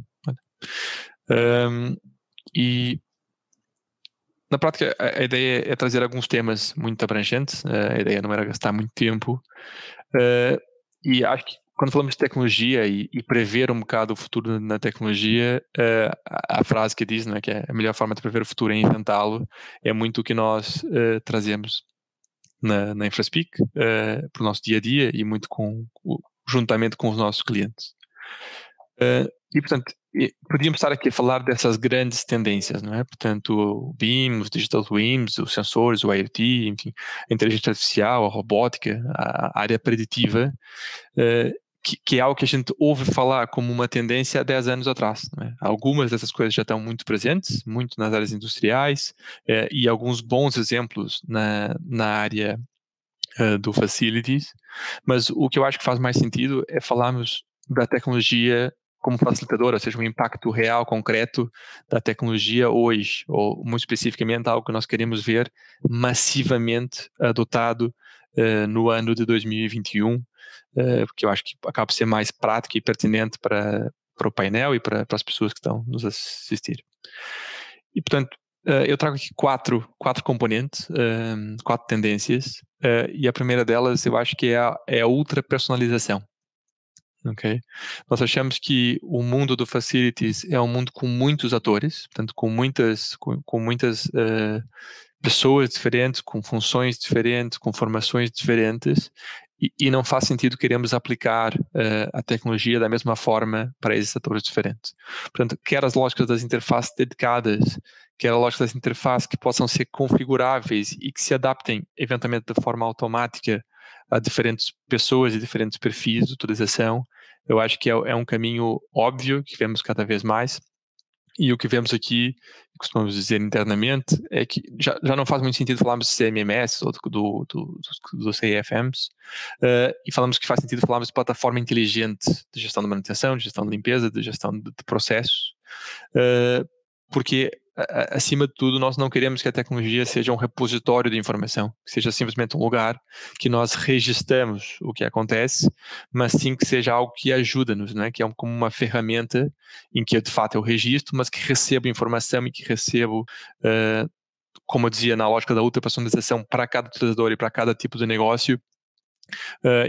E, na prática, a ideia é trazer alguns temas muito abrangentes, a ideia não era gastar muito tempo, e acho que quando falamos de tecnologia e prever um bocado o futuro na tecnologia, a frase que diz, não é, que a melhor forma de prever o futuro é inventá-lo, é muito o que nós trazemos na InfraSpeak, para o nosso dia a dia e muito juntamente com os nossos clientes. E, portanto, podíamos estar aqui a falar dessas grandes tendências, não é? Portanto, o BIM, os Digital Twins, os sensores, o IoT, enfim, a inteligência artificial, a robótica, a área preditiva, que é algo que a gente ouve falar como uma tendência há 10 anos atrás, não é? Algumas dessas coisas já estão muito presentes, muito nas áreas industriais, e alguns bons exemplos na área do facilities, mas o que eu acho que faz mais sentido é falarmos da tecnologia como facilitadora, ou seja, um impacto real, concreto da tecnologia hoje, ou muito especificamente algo que nós queremos ver massivamente adotado no ano de 2021, porque eu acho que acaba por ser mais prático e pertinente para o painel e para as pessoas que estão nos assistir. E, portanto, eu trago aqui quatro componentes, 4 tendências, e a primeira delas eu acho que é a ultra-personalização. Okay? Nós achamos que o mundo do facilities é um mundo com muitos atores, portanto, com muitas pessoas diferentes, com funções diferentes, com formações diferentes, e não faz sentido queremos aplicar a tecnologia da mesma forma para esses atores diferentes. Portanto, quer as lógicas das interfaces dedicadas, quer as lógicas das interfaces que possam ser configuráveis e que se adaptem eventualmente de forma automática a diferentes pessoas e diferentes perfis de utilização, eu acho que é um caminho óbvio que vemos cada vez mais. E o que vemos aqui, costumamos dizer internamente, é que já não faz muito sentido falarmos de CMMS ou do CIFMs, e falamos que faz sentido falarmos de plataforma inteligente de gestão de manutenção, de gestão de limpeza, de gestão de processos, porque acima de tudo nós não queremos que a tecnologia seja um repositório de informação, que seja simplesmente um lugar que nós registramos o que acontece, mas sim que seja algo que ajuda-nos, né? Que é como uma ferramenta em que de fato eu registro, mas que recebo informação e que recebo, como eu dizia, na lógica da ultrapersonalização para cada utilizador e para cada tipo de negócio,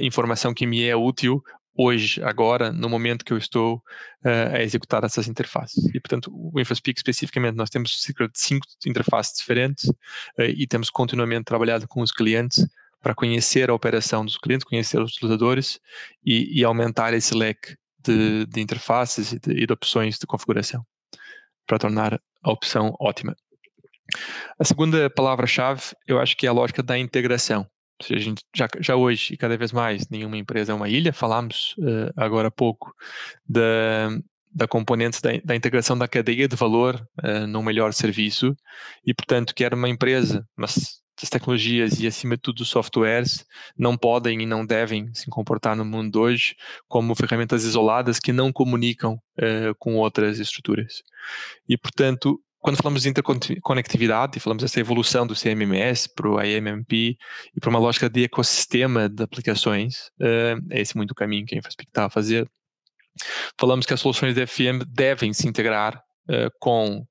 informação que me é útil hoje, agora, no momento que eu estou a executar essas interfaces. E, portanto, o InfraSpeak especificamente, nós temos cerca de 5 interfaces diferentes e temos continuamente trabalhado com os clientes para conhecer a operação dos clientes, conhecer os utilizadores e aumentar esse leque de interfaces e de opções de configuração para tornar a opção ótima. A segunda palavra-chave, eu acho que é a lógica da integração. Ou seja, a gente já hoje, e cada vez mais, nenhuma empresa é uma ilha. Falámos agora há pouco da componente da integração da cadeia de valor num melhor serviço, e, portanto, quer uma empresa, mas as tecnologias e, acima de tudo, os softwares não podem e não devem se comportar no mundo de hoje como ferramentas isoladas que não comunicam com outras estruturas. E, portanto, quando falamos de interconectividade e falamos dessa evolução do CMMS para o IMMP e para uma lógica de ecossistema de aplicações, é esse muito o caminho que a InfraSpeak está a fazer. Falamos que as soluções de FM devem se integrar com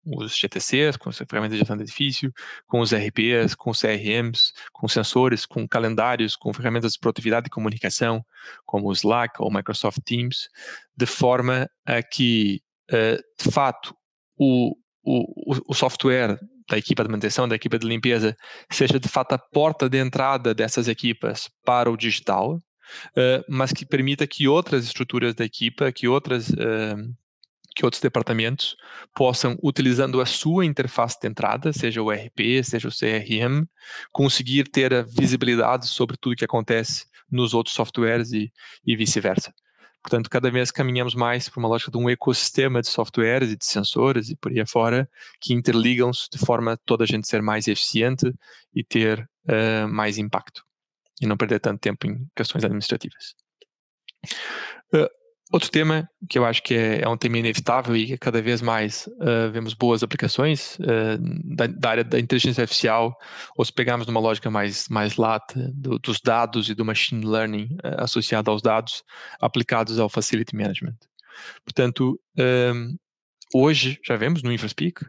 os GTCs, com as ferramentas de gestão de edifício, com os RPs, com os CRMs, com sensores, com calendários, com ferramentas de produtividade e comunicação, como o Slack ou o Microsoft Teams, de forma a que, de fato, o software da equipa de manutenção, da equipa de limpeza, seja de fato a porta de entrada dessas equipas para o digital, mas que permita que outras estruturas da equipa, que outros departamentos possam, utilizando a sua interface de entrada, seja o RP, seja o CRM, conseguir ter a visibilidade sobre tudo o que acontece nos outros softwares e vice-versa. Portanto, cada vez caminhamos mais para uma lógica de um ecossistema de softwares e de sensores e por aí afora, que interligam-se de forma a toda a gente ser mais eficiente e ter mais impacto, e não perder tanto tempo em questões administrativas. Outro tema que eu acho que é um tema inevitável e que cada vez mais vemos boas aplicações da área da inteligência artificial, ou se pegarmos numa lógica mais lata dos dados e do machine learning associado aos dados aplicados ao facility management. Portanto, hoje já vemos no InfraSpeak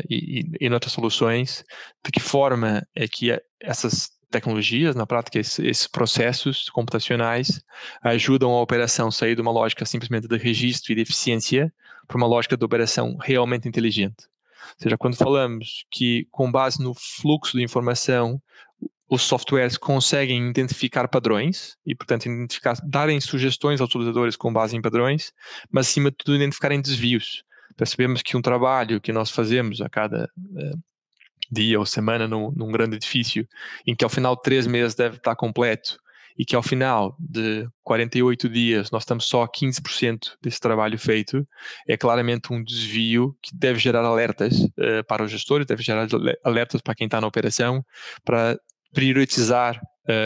e em outras soluções de que forma é que essas tecnologias, na prática, esses processos computacionais ajudam a operação a sair de uma lógica simplesmente de registro e de eficiência para uma lógica de operação realmente inteligente. Ou seja, quando falamos que, com base no fluxo de informação, os softwares conseguem identificar padrões e, portanto, darem sugestões aos utilizadores com base em padrões, mas, acima de tudo, identificarem desvios. Percebemos que um trabalho que nós fazemos a cada dia ou semana num grande edifício, em que ao final de 3 meses deve estar completo e que ao final de 48 dias nós estamos só a 15% desse trabalho feito, é claramente um desvio que deve gerar alertas para os gestores, deve gerar alertas para quem está na operação, para priorizar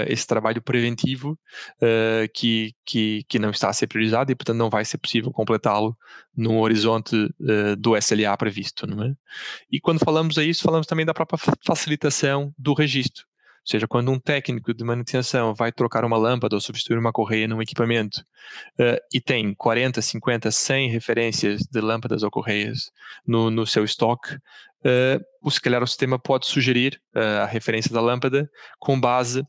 esse trabalho preventivo que não está a ser priorizado e, portanto, não vai ser possível completá-lo no horizonte do SLA previsto, não é? E quando falamos a isso, falamos também da própria facilitação do registro. Ou seja, quando um técnico de manutenção vai trocar uma lâmpada ou substituir uma correia num equipamento e tem 40, 50, 100 referências de lâmpadas ou correias no seu estoque, se calhar o sistema pode sugerir a referência da lâmpada com base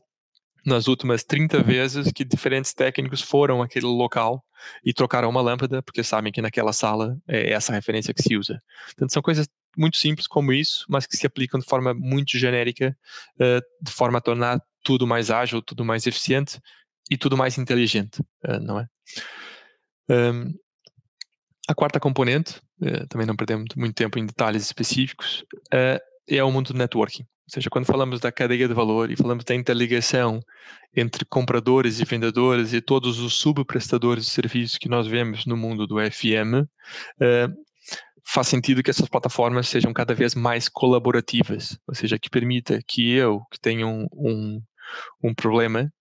nas últimas 30 vezes que diferentes técnicos foram àquele local e trocaram uma lâmpada, porque sabem que naquela sala é essa referência que se usa. Portanto, são coisas muito simples como isso, mas que se aplicam de forma muito genérica, de forma a tornar tudo mais ágil, tudo mais eficiente e tudo mais inteligente, não é? A quarta componente, também não perdemos muito tempo em detalhes específicos, é o mundo do networking. Ou seja, quando falamos da cadeia de valor e falamos da interligação entre compradores e vendedores e todos os subprestadores de serviços que nós vemos no mundo do FM, faz sentido que essas plataformas sejam cada vez mais colaborativas, ou seja, que permita que eu, que tenho um problema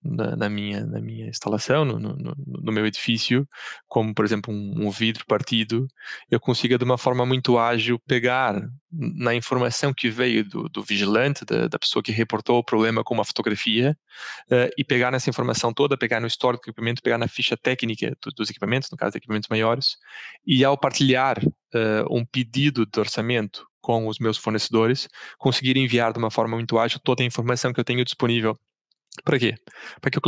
na minha instalação, no meu edifício, como por exemplo um vidro partido, eu consiga de uma forma muito ágil pegar na informação que veio do vigilante, da pessoa que reportou o problema com uma fotografia, e pegar nessa informação toda, pegar no histórico do equipamento, pegar na ficha técnica dos equipamentos, no caso de equipamentos maiores, e ao partilhar um pedido de orçamento com os meus fornecedores, conseguir enviar de uma forma muito ágil toda a informação que eu tenho disponível. Para quê? Para que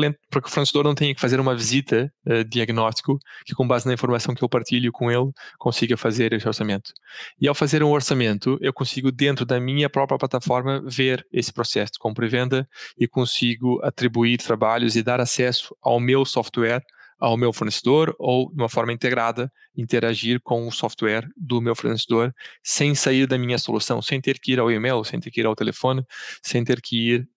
o fornecedor não tenha que fazer uma visita diagnóstico, que com base na informação que eu partilho com ele, consiga fazer esse orçamento. E ao fazer um orçamento, eu consigo dentro da minha própria plataforma ver esse processo de compra e venda e consigo atribuir trabalhos e dar acesso ao meu software, ao meu fornecedor, ou de uma forma integrada, interagir com o software do meu fornecedor sem sair da minha solução, sem ter que ir ao e-mail, sem ter que ir ao telefone, sem ter que ir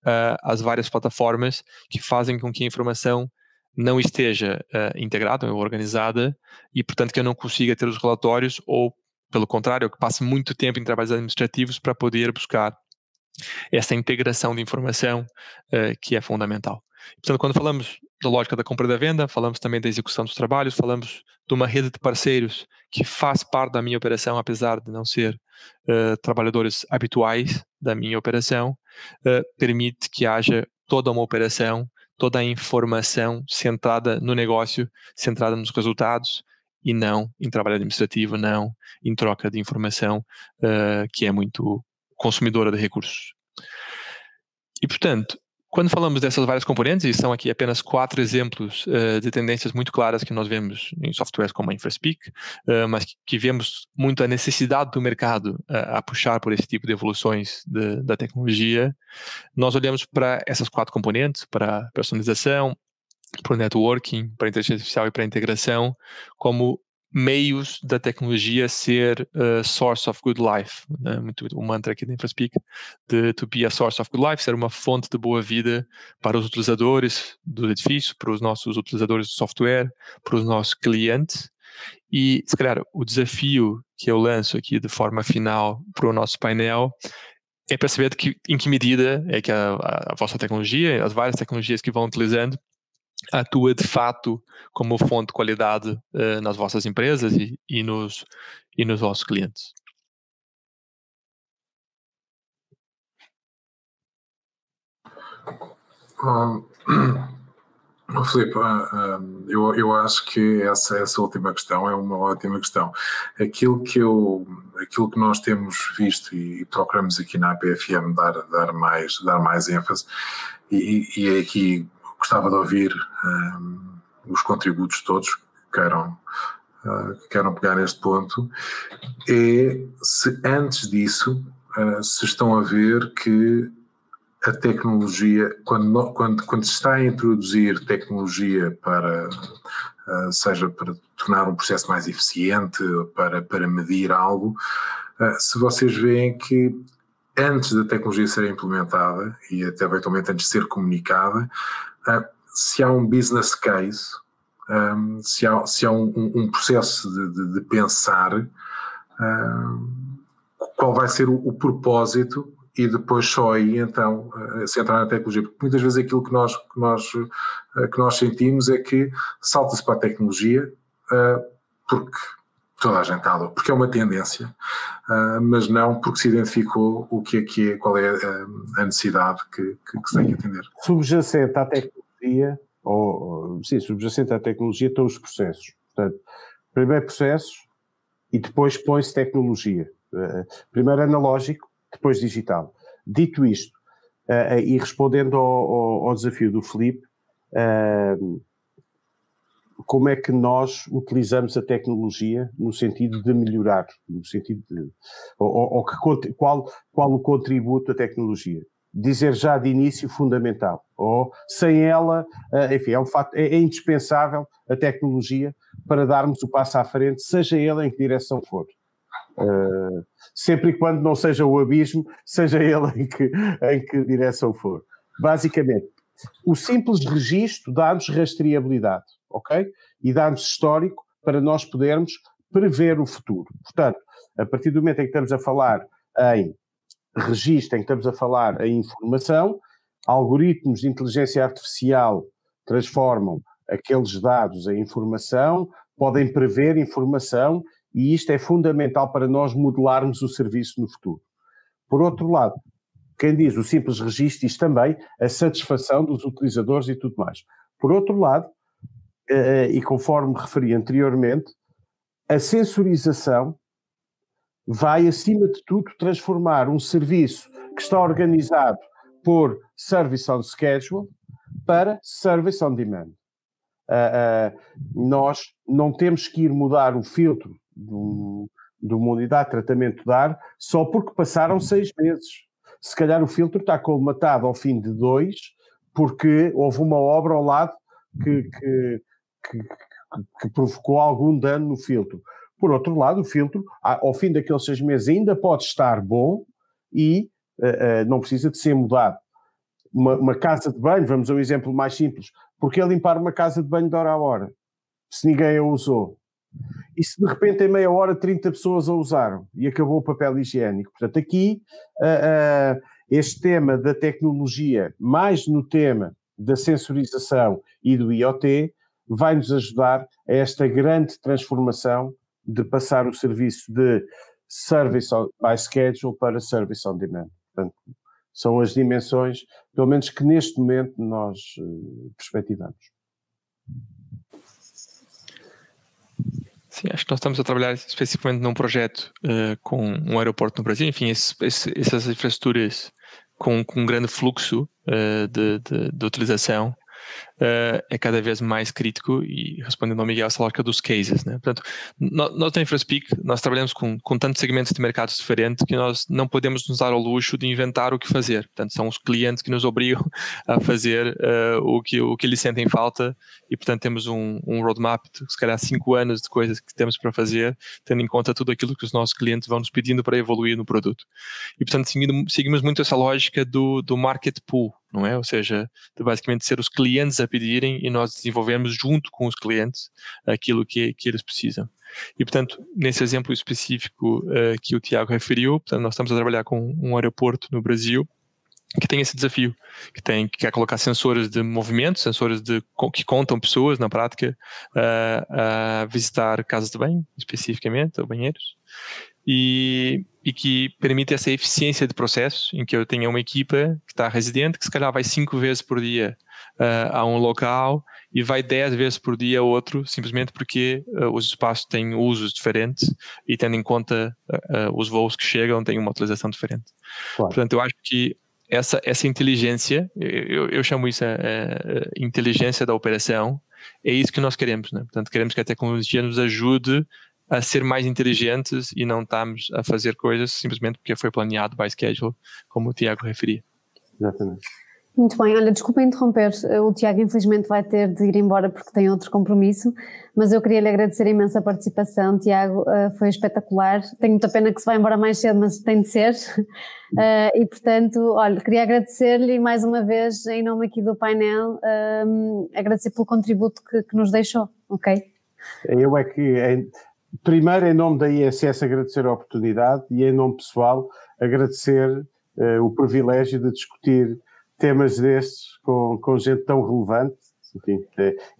às várias plataformas que fazem com que a informação não esteja integrada ou organizada e, portanto, que eu não consiga ter os relatórios ou, pelo contrário, que passe muito tempo em trabalhos administrativos para poder buscar essa integração de informação que é fundamental. Portanto, quando falamos da lógica da compra e da venda, falamos também da execução dos trabalhos, falamos de uma rede de parceiros que faz parte da minha operação, apesar de não ser trabalhadores habituais da minha operação, permite que haja toda uma operação, toda a informação centrada no negócio, centrada nos resultados e não em trabalho administrativo, não em troca de informação que é muito consumidora de recursos. E, portanto, quando falamos dessas várias componentes, e são aqui apenas 4 exemplos de tendências muito claras que nós vemos em softwares como a InfraSpeak, mas que vemos muito a necessidade do mercado a puxar por esse tipo de evoluções da tecnologia, nós olhamos para essas 4 componentes, para a personalização, para o networking, para a inteligência artificial e para a integração, como meios da tecnologia ser source of good life, né? Muito o mantra aqui da InfraSpeak, de to be a source of good life, ser uma fonte de boa vida para os utilizadores do edifício, para os nossos utilizadores de software, para os nossos clientes. E, se calhar, o desafio que eu lanço aqui de forma final para o nosso painel é perceber em que medida é que a vossa tecnologia, as várias tecnologias que vão utilizando, atua de fato como fonte de qualidade nas vossas empresas e nos vossos clientes. Filipe, eu acho que essa última questão é uma ótima questão. Aquilo que nós temos visto e procuramos aqui na APFM dar mais ênfase, e aqui gostava de ouvir os contributos todos que queiram pegar neste ponto, é se antes disso se estão a ver que a tecnologia, quando se está a introduzir tecnologia seja para tornar um processo mais eficiente, para medir algo, se vocês veem que antes da tecnologia ser implementada e até eventualmente antes de ser comunicada, se há um business case, se há um processo de pensar qual vai ser o propósito e depois só aí então se entrar na tecnologia, porque muitas vezes aquilo que nós sentimos é que salta-se para a tecnologia porque toda a gente está, porque é uma tendência, mas não porque se identificou qual é a necessidade que se tem que atender. Subjacente à tecnologia, subjacente à tecnologia estão os processos. Portanto, primeiro processos e depois põe-se tecnologia. Primeiro analógico, depois digital. Dito isto, e respondendo ao desafio do Filipe, como é que nós utilizamos a tecnologia no sentido de melhorar, no sentido de qual o contributo da tecnologia? Dizer já de início fundamental, ou sem ela, enfim, é um facto, é indispensável a tecnologia para darmos o passo à frente, seja ele em que direção for. Sempre e quando não seja o abismo, seja ele em que direção for. Basicamente, o simples registro dá-nos rastreabilidade, ok? E dá-nos histórico para nós podermos prever o futuro. Portanto, a partir do momento em que estamos a falar em registro, em que estamos a falar em informação, algoritmos de inteligência artificial transformam aqueles dados em informação, podem prever informação, e isto é fundamental para nós modelarmos o serviço no futuro. Por outro lado, quem diz o simples registro diz também a satisfação dos utilizadores e tudo mais. Por outro lado, e conforme referi anteriormente, a sensorização vai, acima de tudo, transformar um serviço que está organizado por Service on Schedule para Service on Demand. Nós não temos que ir mudar o filtro de uma unidade de tratamento de ar só porque passaram 6 meses. Se calhar o filtro está colmatado ao fim de 2, porque houve uma obra ao lado que provocou algum dano no filtro. Por outro lado, o filtro, ao fim daqueles 6 meses, ainda pode estar bom e não precisa de ser mudado. Uma casa de banho, vamos a um exemplo mais simples, porque é limpar uma casa de banho de hora a hora, se ninguém a usou? E se de repente em meia hora 30 pessoas a usaram e acabou o papel higiênico? Portanto, aqui este tema da tecnologia, mais no tema da sensorização e do IoT, vai nos ajudar a esta grande transformação de passar o serviço de Service by Schedule para Service on Demand. Portanto, são as dimensões, pelo menos que neste momento nós perspectivamos. Sim, acho que nós estamos a trabalhar especificamente num projeto com um aeroporto no Brasil, enfim, essas infraestruturas com um grande fluxo de utilização é cada vez mais crítico, e respondendo ao Miguel, essa lógica dos cases, né? Portanto, nós na InfraSpeak, nós trabalhamos com tantos segmentos de mercados diferentes que nós não podemos nos dar ao luxo de inventar o que fazer. Portanto, são os clientes que nos obrigam a fazer o que eles sentem falta, e portanto temos um roadmap de se calhar 5 anos de coisas que temos para fazer, tendo em conta tudo aquilo que os nossos clientes vão nos pedindo para evoluir no produto. E portanto seguimos muito essa lógica do market pool, não é? Ou seja, de basicamente ser os clientes a pedirem e nós desenvolvemos junto com os clientes aquilo que eles precisam. E, portanto, nesse exemplo específico que o Tiago referiu, portanto, nós estamos a trabalhar com um aeroporto no Brasil que tem esse desafio, que quer colocar sensores de movimento, sensores que contam pessoas na prática a visitar casas de banho, especificamente, ou banheiros, e que permite essa eficiência de processo, em que eu tenha uma equipa que está residente, que se calhar vai 5 vezes por dia a um local e vai 10 vezes por dia a outro, simplesmente porque os espaços têm usos diferentes e, tendo em conta os voos que chegam, têm uma utilização diferente. Claro. Portanto, eu acho que essa inteligência, eu chamo isso inteligência da operação, é isso que nós queremos, né? Portanto, queremos que a tecnologia nos ajude a ser mais inteligentes e não estamos a fazer coisas simplesmente porque foi planeado by schedule, como o Tiago referia. Exatamente. Muito bem, olha, desculpa interromper, o Tiago infelizmente vai ter de ir embora porque tem outro compromisso, mas eu queria lhe agradecer a imensa participação, Tiago, foi espetacular, tenho muita pena que se vá embora mais cedo, mas tem de ser, e portanto, olha, queria agradecer-lhe mais uma vez, em nome aqui do painel, agradecer pelo contributo que nos deixou, ok? Eu é que, primeiro em nome da ISS agradecer a oportunidade e em nome pessoal agradecer o privilégio de discutir temas destes com gente tão relevante. Enfim,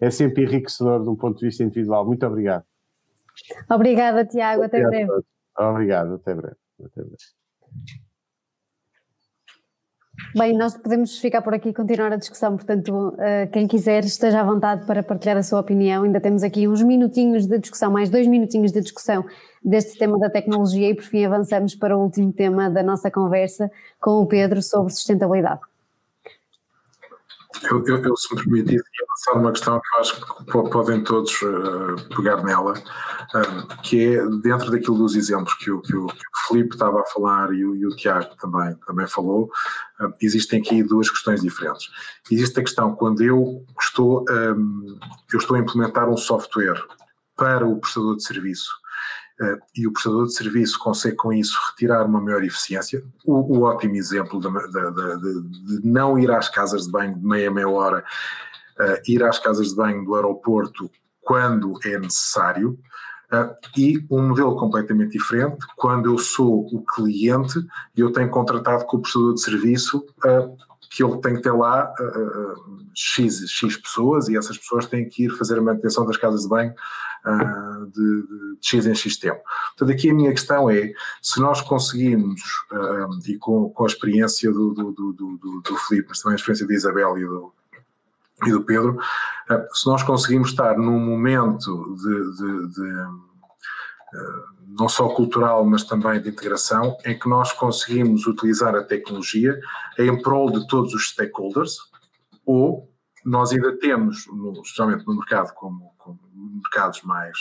é sempre enriquecedor de um ponto de vista individual. Muito obrigado. Obrigada, Tiago. Até breve. Obrigado. Até breve. Bem, nós podemos ficar por aqui e continuar a discussão, portanto, quem quiser esteja à vontade para partilhar a sua opinião. Ainda temos aqui uns minutinhos de discussão, mais 2 minutinhos de discussão deste tema da tecnologia e por fim avançamos para o último tema da nossa conversa com o Pedro sobre sustentabilidade. Eu se me permitir, avançar uma questão que eu acho que podem todos pegar nela, que é dentro daquilo dos exemplos que o Filipe estava a falar e o Tiago também falou, existem aqui 2 questões diferentes. Existe a questão quando eu estou a implementar um software para o prestador de serviço, e o prestador de serviço consegue com isso retirar uma maior eficiência. O ótimo exemplo de não ir às casas de banho de meia hora, ir às casas de banho do aeroporto quando é necessário, E um modelo completamente diferente, quando eu sou o cliente e eu tenho contratado com o prestador de serviço, que ele tem que ter lá X pessoas, e essas pessoas têm que ir fazer a manutenção das casas de banho de X em X tempo. Portanto, aqui a minha questão é, se nós conseguimos, e com a experiência do Filipe, mas também a experiência de Isabel e do Pedro, se nós conseguimos estar num momento não só cultural, mas também de integração, em que nós conseguimos utilizar a tecnologia em prol de todos os stakeholders, ou nós ainda temos, especialmente no mercado, como mercados mais,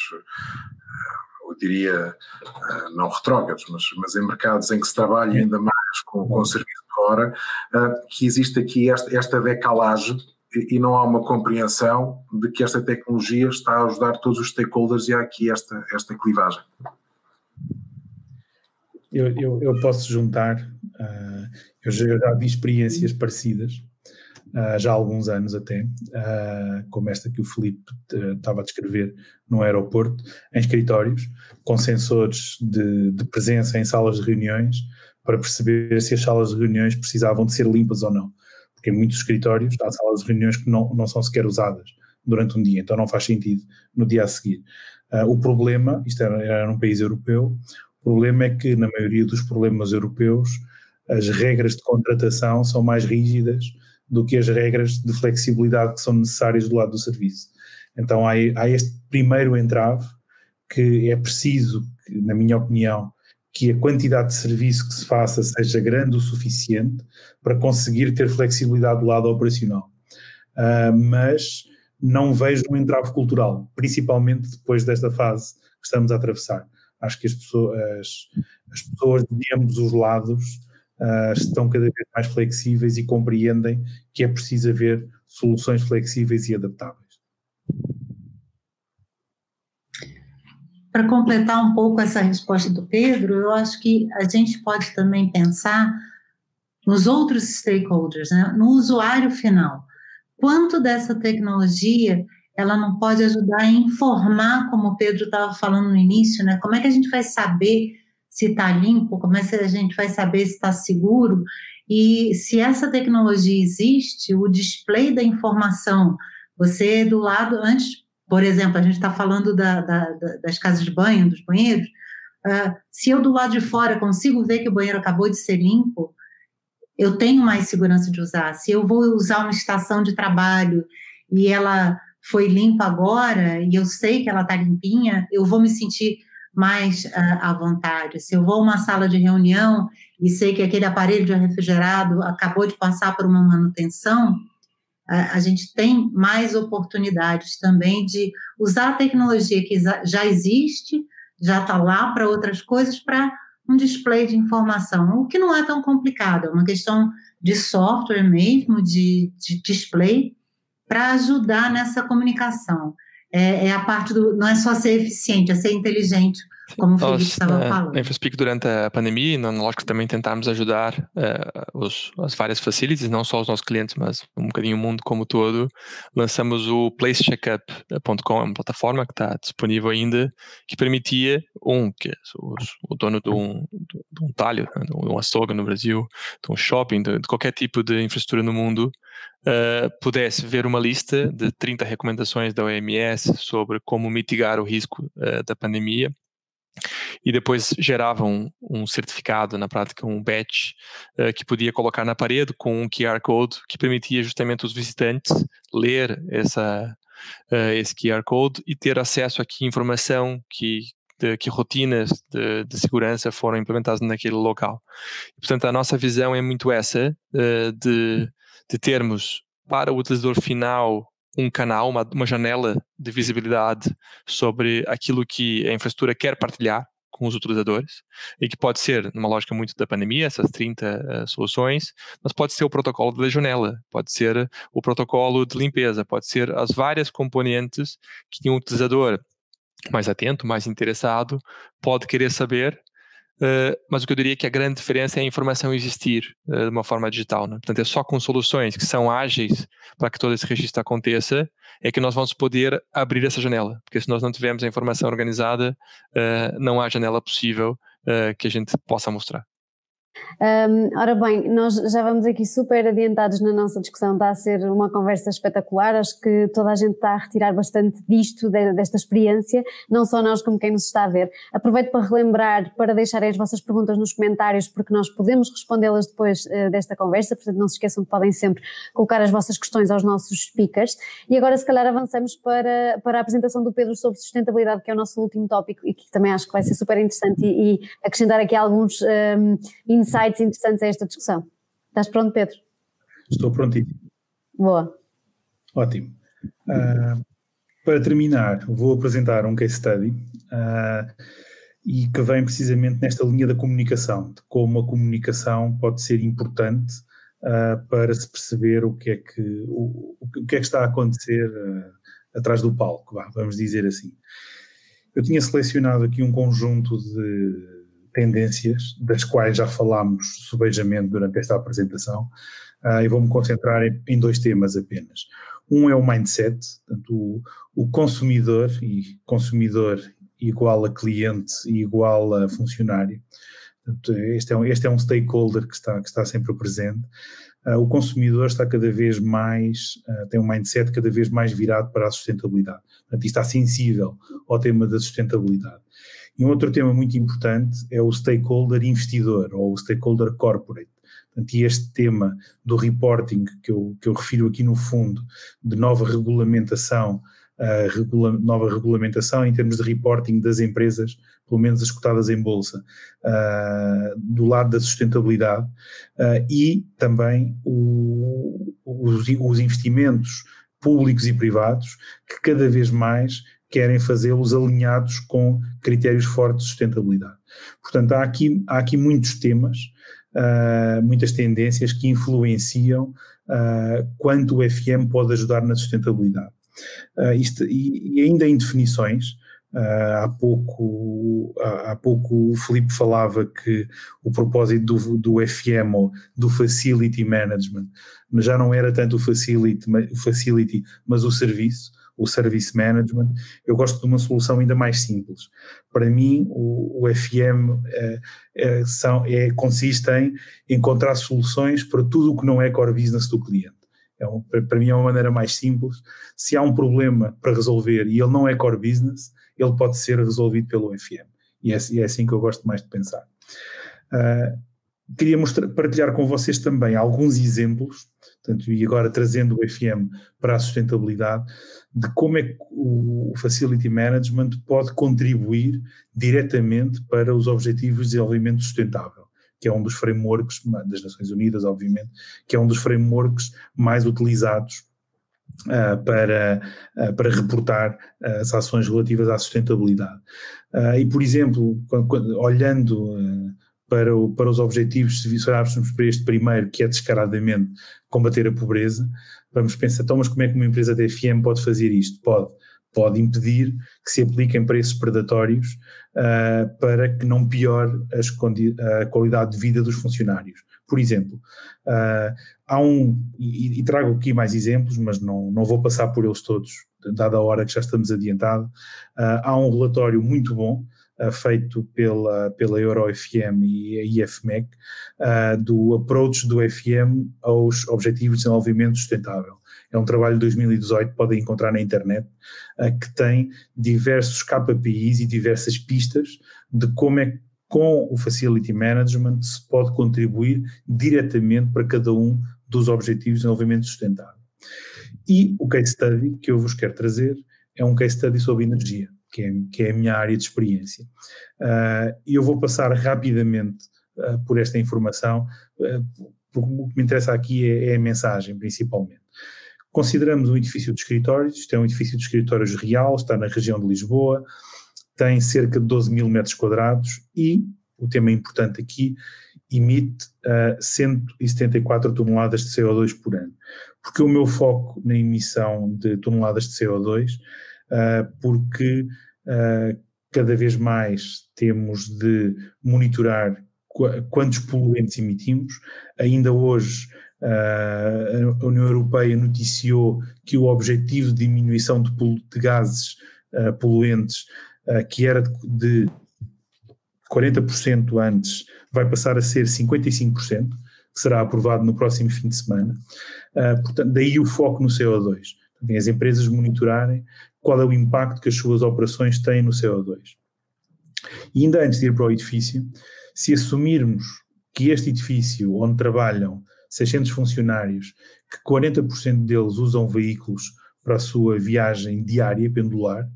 eu diria, não retrógrados, mas em mercados em que se trabalha ainda mais com serviço de hora, que existe aqui esta decalagem e não há uma compreensão de que esta tecnologia está a ajudar todos os stakeholders, e há aqui esta clivagem. Eu posso juntar, eu já vi experiências parecidas, já há alguns anos até, como esta que o Filipe estava a descrever no aeroporto, em escritórios, com sensores de presença em salas de reuniões, para perceber se as salas de reuniões precisavam de ser limpas ou não. Porque em muitos escritórios há salas de reuniões que não são sequer usadas durante um dia, então não faz sentido no dia a seguir. O problema, isto era num país europeu, o problema é que na maioria dos problemas europeus as regras de contratação são mais rígidas do que as regras de flexibilidade que são necessárias do lado do serviço. Então há este primeiro entrave, que é preciso, na minha opinião, que a quantidade de serviço que se faça seja grande o suficiente para conseguir ter flexibilidade do lado operacional. Mas não vejo um entrave cultural, principalmente depois desta fase que estamos a atravessar. Acho que as pessoas de ambos os lados estão cada vez mais flexíveis e compreendem que é preciso haver soluções flexíveis e adaptáveis. Para completar um pouco essa resposta do Pedro, eu acho que a gente pode também pensar nos outros stakeholders, né? No usuário final. Quanto dessa tecnologia ela não pode ajudar a informar, como o Pedro estava falando no início, né? Como é que a gente vai saber se está limpo, como é que a gente vai saber se está seguro, e se essa tecnologia existe, o display da informação, você do lado, antes, por exemplo, a gente está falando das casas de banho, dos banheiros, se eu do lado de fora consigo ver que o banheiro acabou de ser limpo, eu tenho mais segurança de usar. Se eu vou usar uma estação de trabalho e ela foi limpa agora e eu sei que ela está limpinha, eu vou me sentir mais à vontade. Se eu vou a uma sala de reunião e sei que aquele aparelho de refrigerado acabou de passar por uma manutenção, a gente tem mais oportunidades também de usar a tecnologia que já existe, já está lá para outras coisas, para um display de informação, o que não é tão complicado, é uma questão de software mesmo, de display, para ajudar nessa comunicação. É a parte não é só ser eficiente, é ser inteligente, como o Filipe estava falando. Na InfraSpeak, durante a pandemia, nós também tentámos ajudar as várias facilities, não só os nossos clientes, mas um bocadinho o mundo como todo. Lançamos o placecheckup.com, uma plataforma que está disponível ainda, que permitia que o dono de um talho, de um açougue no Brasil, de um shopping, de qualquer tipo de infraestrutura no mundo, pudesse ver uma lista de 30 recomendações da OMS sobre como mitigar o risco da pandemia, e depois gerava um certificado, na prática um badge, que podia colocar na parede com um QR Code que permitia justamente os visitantes ler esse QR Code e ter acesso a que informação, que rotinas de segurança foram implementadas naquele local. E, portanto, a nossa visão é muito essa, de termos para o utilizador final um canal, uma janela de visibilidade sobre aquilo que a infraestrutura quer partilhar com os utilizadores, e que pode ser, numa lógica muito da pandemia, essas 30 soluções, mas pode ser o protocolo de legionela, pode ser o protocolo de limpeza, pode ser as várias componentes que um utilizador mais atento, mais interessado, pode querer saber mas o que eu diria que a grande diferença é a informação existir de uma forma digital, né? Portanto, é só com soluções que são ágeis para que todo esse registro aconteça é que nós vamos poder abrir essa janela, porque se nós não tivermos a informação organizada, não há janela possível que a gente possa mostrar. Ora bem, nós já vamos aqui super adiantados na nossa discussão, está a ser uma conversa espetacular, acho que toda a gente está a retirar bastante disto, desta experiência, não só nós como quem nos está a ver. Aproveito para relembrar, para deixarem as vossas perguntas nos comentários, porque nós podemos respondê-las depois desta conversa, portanto não se esqueçam que podem sempre colocar as vossas questões aos nossos speakers. E agora se calhar avançamos para a apresentação do Pedro sobre sustentabilidade, que é o nosso último tópico e que também acho que vai ser super interessante e acrescentar aqui alguns insights interessantes a esta discussão. Estás pronto, Pedro? Estou prontinho. Boa. Ótimo. Para terminar, vou apresentar um case study e que vem precisamente nesta linha da comunicação, de como a comunicação pode ser importante para se perceber o que é que está a acontecer atrás do palco, vamos dizer assim. Eu tinha selecionado aqui um conjunto de tendências, das quais já falámos subejamente durante esta apresentação, e vou-me concentrar em dois temas apenas. Um é o mindset, portanto, o consumidor, e consumidor igual a cliente e igual a funcionário. Portanto, este é um stakeholder que está sempre presente. O consumidor está cada vez mais, tem um mindset cada vez mais virado para a sustentabilidade. Portanto, está sensível ao tema da sustentabilidade. E um outro tema muito importante é o stakeholder investidor, ou o stakeholder corporate. Portanto, e este tema do reporting que eu refiro aqui no fundo, de nova regulamentação em termos de reporting das empresas, pelo menos as cotadas em bolsa, do lado da sustentabilidade, e também os investimentos públicos e privados que cada vez mais querem fazê-los alinhados com critérios fortes de sustentabilidade. Portanto, há aqui muitos temas, muitas tendências que influenciam quanto o FM pode ajudar na sustentabilidade. E ainda em definições, há pouco o Filipe falava que o propósito do FM, ou do Facility Management, já não era tanto o Facility, mas o Service Management. Eu gosto de uma solução ainda mais simples. Para mim, o FM consiste em encontrar soluções para tudo o que não é core business do cliente. Para mim é uma maneira mais simples. Se há um problema para resolver e ele não é core business, ele pode ser resolvido pelo FM. E é assim que eu gosto mais de pensar. Queria partilhar com vocês também alguns exemplos, portanto, e agora trazendo o FM para a sustentabilidade, de como é que o Facility Management pode contribuir diretamente para os Objetivos de Desenvolvimento Sustentável, que é um dos frameworks das Nações Unidas, obviamente, que é um dos frameworks mais utilizados para reportar as ações relativas à sustentabilidade. E, por exemplo, olhando para os objetivos, se olharmos para este primeiro, que é descaradamente combater a pobreza, vamos pensar, então, mas como é que uma empresa de FM pode fazer isto? Pode impedir que se apliquem preços predatórios para que não piore a qualidade de vida dos funcionários. Por exemplo, e trago aqui mais exemplos, mas não vou passar por eles todos, dada a hora que já estamos adiantado. Há um relatório muito bom, feito pela EuroFM e a IFMEC, do approach do FM aos Objetivos de Desenvolvimento Sustentável. É um trabalho de 2018, podem encontrar na internet, que tem diversos KPIs e diversas pistas de como é que com o Facility Management se pode contribuir diretamente para cada um dos Objetivos de Desenvolvimento Sustentável. E o case study que eu vos quero trazer é um case study sobre energia, que é a minha área de experiência. E eu vou passar rapidamente por esta informação, porque o que me interessa aqui é a mensagem, principalmente. Consideramos um edifício de escritórios, isto é um edifício de escritórios real, está na região de Lisboa, tem cerca de 12 mil metros quadrados e, o tema importante aqui, emite 174 toneladas de CO2 por ano. Porque o meu foco na emissão de toneladas de CO2, porque cada vez mais temos de monitorar quantos poluentes emitimos. Ainda hoje a União Europeia noticiou que o objetivo de diminuição de gases poluentes, que era de 40% antes, vai passar a ser 55%, que será aprovado no próximo fim de semana. Portanto, daí o foco no CO2. As empresas monitorarem qual é o impacto que as suas operações têm no CO2. E ainda antes de ir para o edifício, se assumirmos que este edifício onde trabalham 600 funcionários, que 40% deles usam veículos para a sua viagem diária, pendular,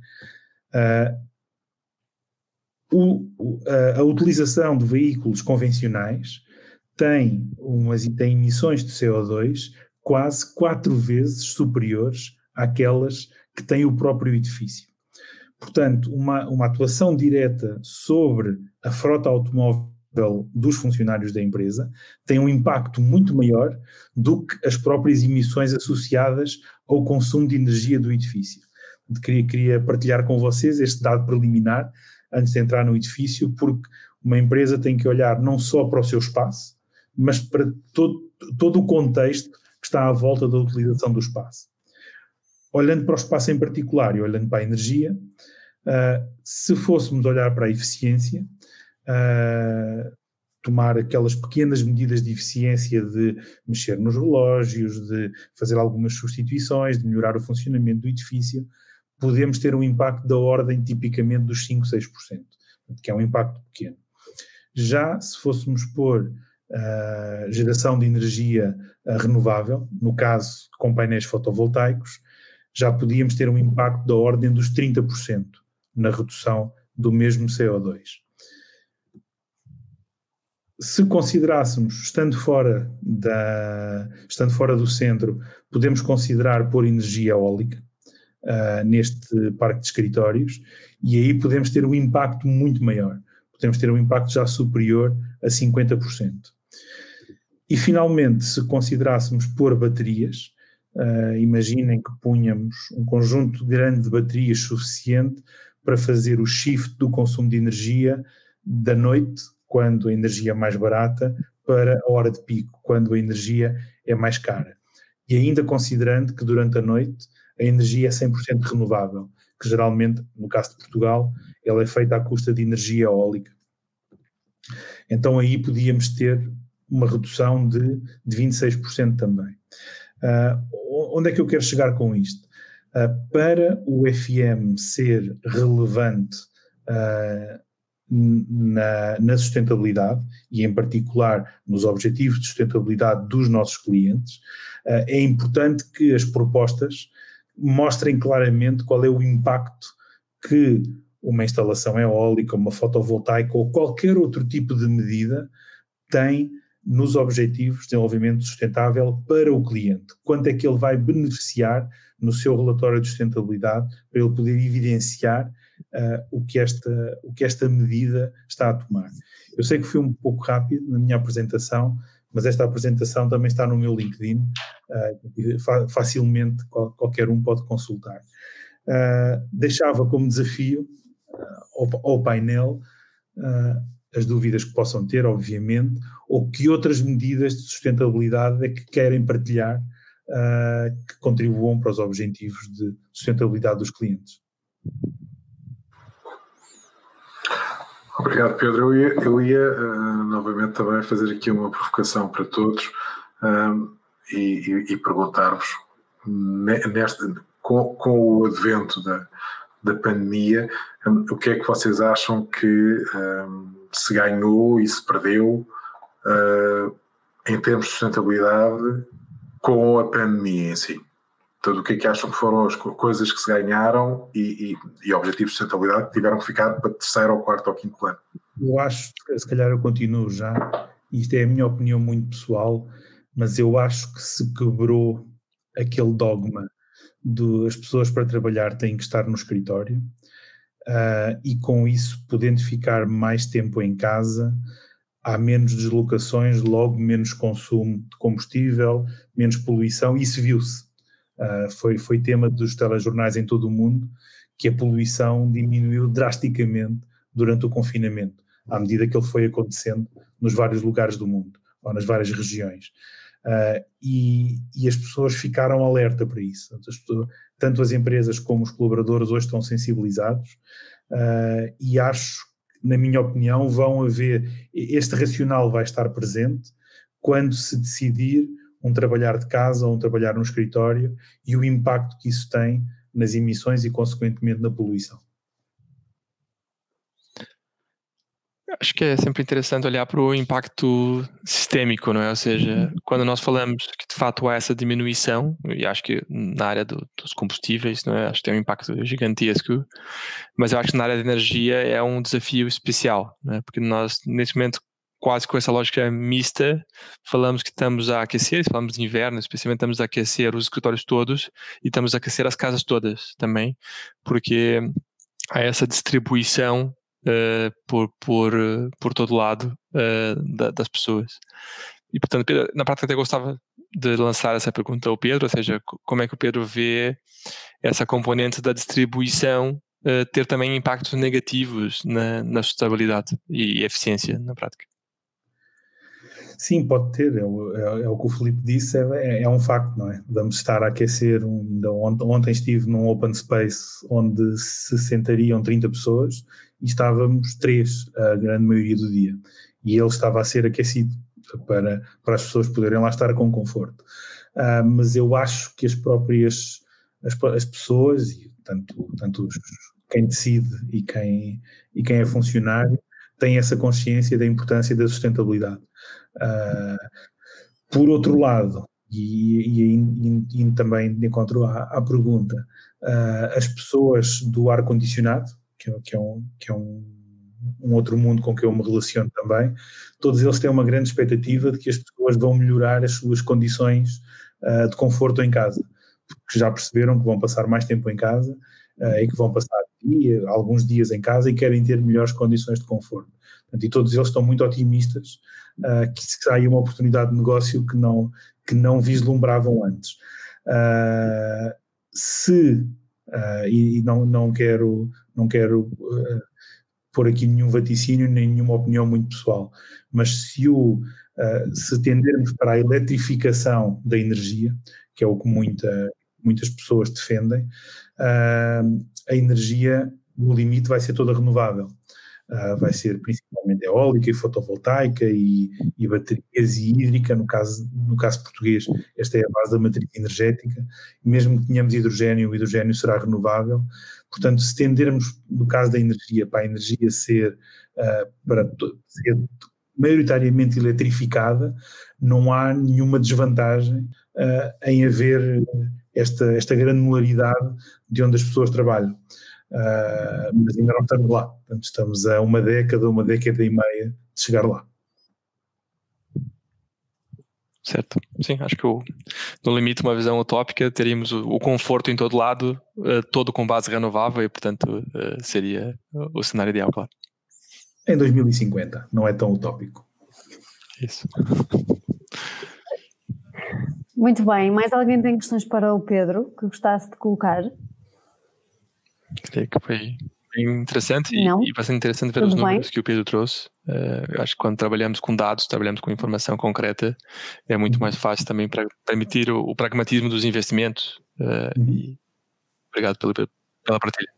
a utilização de veículos convencionais tem emissões de CO2 quase 4 vezes superiores àquelas que tem o próprio edifício. Portanto, uma atuação direta sobre a frota automóvel dos funcionários da empresa tem um impacto muito maior do que as próprias emissões associadas ao consumo de energia do edifício. Queria partilhar com vocês este dado preliminar antes de entrar no edifício, porque uma empresa tem que olhar não só para o seu espaço, mas para todo o contexto que está à volta da utilização do espaço. Olhando para o espaço em particular e olhando para a energia, se fôssemos olhar para a eficiência, tomar aquelas pequenas medidas de eficiência de mexer nos relógios, de fazer algumas substituições, de melhorar o funcionamento do edifício, podemos ter um impacto da ordem tipicamente dos 5, 6%, que é um impacto pequeno. Já se fôssemos pôr geração de energia renovável, no caso com painéis fotovoltaicos, já podíamos ter um impacto da ordem dos 30% na redução do mesmo CO2. Se considerássemos, estando fora do centro, podemos considerar pôr energia eólica neste parque de escritórios, e aí podemos ter um impacto muito maior, podemos ter um impacto já superior a 50%. E finalmente, se considerássemos pôr baterias, imaginem que punhamos um conjunto grande de baterias suficiente para fazer o shift do consumo de energia da noite, quando a energia é mais barata, para a hora de pico, quando a energia é mais cara. E ainda considerando que durante a noite a energia é 100% renovável, que geralmente, no caso de Portugal, ela é feita à custa de energia eólica. Então aí podíamos ter uma redução de 26% também. Onde é que eu quero chegar com isto? Para o FM ser relevante na sustentabilidade, e em particular nos objetivos de sustentabilidade dos nossos clientes, é importante que as propostas mostrem claramente qual é o impacto que uma instalação eólica, uma fotovoltaica ou qualquer outro tipo de medida tem nos objetivos de desenvolvimento sustentável para o cliente. Quanto é que ele vai beneficiar no seu relatório de sustentabilidade para ele poder evidenciar o que esta medida está a tomar. Eu sei que fui um pouco rápido na minha apresentação, mas esta apresentação também está no meu LinkedIn, facilmente qualquer um pode consultar. Deixava como desafio ao painel as dúvidas que possam ter, obviamente, ou que outras medidas de sustentabilidade é que querem partilhar que contribuam para os objetivos de sustentabilidade dos clientes. Obrigado, Pedro. Eu ia novamente também fazer aqui uma provocação para todos e perguntar-vos, com o advento da pandemia, o que é que vocês acham que se ganhou e se perdeu em termos de sustentabilidade com a pandemia em si? Então, o que é que acham que foram as coisas que se ganharam e objetivos de sustentabilidade que tiveram que ficar para terceiro, ou quarto ou quinto plano? Eu acho, se calhar eu continuo já, isto é a minha opinião muito pessoal, mas eu acho que se quebrou aquele dogma de as pessoas para trabalhar têm que estar no escritório, e com isso, podendo ficar mais tempo em casa, há menos deslocações, logo menos consumo de combustível, menos poluição, e isso viu-se. Foi tema dos telejornais em todo o mundo, que a poluição diminuiu drasticamente durante o confinamento, à medida que ele foi acontecendo nos vários lugares do mundo, ou nas várias regiões. E as pessoas ficaram alerta para isso. Tanto as empresas como os colaboradores hoje estão sensibilizados, e acho, na minha opinião, este racional vai estar presente quando se decidir um trabalhar de casa ou um trabalhar no escritório e o impacto que isso tem nas emissões e, consequentemente, na poluição. Acho que é sempre interessante olhar para o impacto sistémico, não é? Ou seja, quando nós falamos que de fato há essa diminuição, e acho que na área dos combustíveis, não é? Acho que tem um impacto gigantesco, mas eu acho que na área da energia é um desafio especial, não é? Porque nós, neste momento, quase com essa lógica mista, falamos que estamos a aquecer, falamos de inverno, especialmente estamos a aquecer os escritórios todos e estamos a aquecer as casas todas também, porque há essa distribuição por todo lado das pessoas. E, portanto, Pedro, na prática até gostava de lançar essa pergunta ao Pedro, ou seja, como é que o Pedro vê essa componente da distribuição ter também impactos negativos na sustentabilidade e eficiência na prática? Sim, pode ter, é o que o Filipe disse, é um facto, não é? Vamos estar a aquecer, ontem estive num open space onde se sentariam 30 pessoas e estávamos 3 a grande maioria do dia, e ele estava a ser aquecido para as pessoas poderem lá estar com conforto. Mas eu acho que as pessoas, e tanto quem decide e quem é funcionário, têm essa consciência da importância da sustentabilidade. Por outro lado, e também de encontro à pergunta, as pessoas do ar-condicionado, que é um outro mundo com que eu me relaciono também, todos eles têm uma grande expectativa de que as pessoas vão melhorar as suas condições de conforto em casa, porque já perceberam que vão passar mais tempo em casa e que vão passar alguns dias em casa e querem ter melhores condições de conforto. Portanto, e todos eles estão muito otimistas que há aí uma oportunidade de negócio que não vislumbravam antes. E não quero pôr aqui nenhum vaticínio, nem nenhuma opinião muito pessoal, mas se tendermos para a eletrificação da energia, que é o que muitas pessoas defendem, a energia, no limite, vai ser toda renovável. Vai ser principalmente eólica e fotovoltaica e baterias e hídrica, no caso português, esta é a base da matriz energética, e mesmo que tenhamos hidrogênio, o hidrogênio será renovável. Portanto, se tendermos, no caso da energia, para a energia ser maioritariamente eletrificada, não há nenhuma desvantagem em haver esta granularidade de onde as pessoas trabalham. Mas ainda não estamos lá, portanto estamos a uma década e meia de chegar lá. Certo, sim, acho que no limite uma visão utópica teríamos o conforto em todo lado, todo com base renovável, e portanto seria o cenário ideal, claro. Em 2050, não é tão utópico. Isso. Muito bem, mais alguém tem questões para o Pedro que gostasse de colocar? Creio que foi bem interessante e bastante interessante ver Tudo os números bem. que o Pedro trouxe. Eu acho que quando trabalhamos com dados, trabalhamos com informação concreta, é muito mais fácil também para permitir o pragmatismo dos investimentos. E obrigado pela partilha.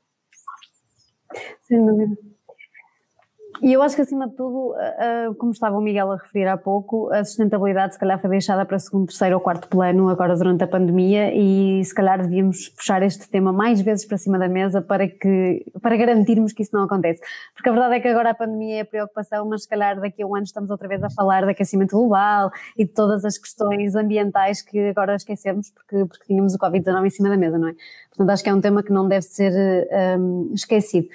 Sem dúvida. E eu acho que, acima de tudo, como estava o Miguel a referir há pouco, a sustentabilidade se calhar foi deixada para segundo, terceiro ou quarto plano agora durante a pandemia, e se calhar devíamos puxar este tema mais vezes para cima da mesa para garantirmos que isso não acontece. Porque a verdade é que agora a pandemia é a preocupação, mas se calhar daqui a um ano estamos outra vez a falar de aquecimento global e de todas as questões ambientais que agora esquecemos porque tínhamos o Covid-19 em cima da mesa, não é? Portanto, acho que é um tema que não deve ser esquecido.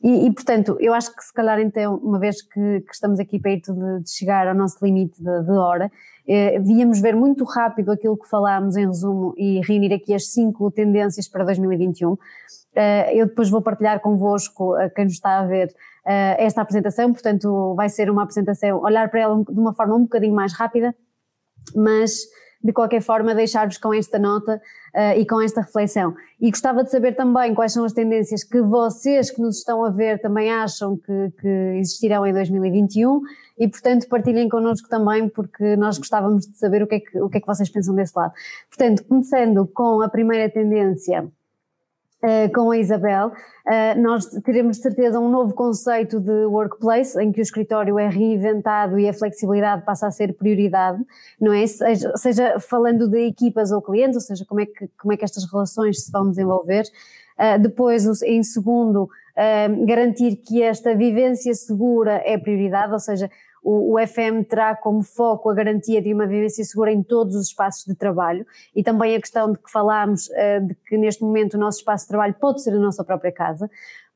E, portanto, eu acho que se calhar então, uma vez que estamos aqui perto de chegar ao nosso limite de hora, devíamos ver muito rápido aquilo que falámos em resumo e reunir aqui as 5 tendências para 2021. Eu depois vou partilhar convosco, quem nos está a ver, esta apresentação, portanto vai ser uma apresentação, olhar para ela de uma forma um bocadinho mais rápida, mas de qualquer forma deixar-vos com esta nota e com esta reflexão. E gostava de saber também quais são as tendências que vocês que nos estão a ver também acham que existirão em 2021 e, portanto, partilhem connosco também, porque nós gostávamos de saber o que é que vocês pensam desse lado. Portanto, começando com a primeira tendência, com a Isabel, nós teremos de certeza um novo conceito de workplace, em que o escritório é reinventado e a flexibilidade passa a ser prioridade, não é? Seja falando de equipas ou clientes, ou seja, como é que estas relações se vão desenvolver. Depois, em segundo, garantir que esta vivência segura é prioridade, ou seja, o FM terá como foco a garantia de uma vivência segura em todos os espaços de trabalho e também a questão de que falámos, de que neste momento o nosso espaço de trabalho pode ser a nossa própria casa.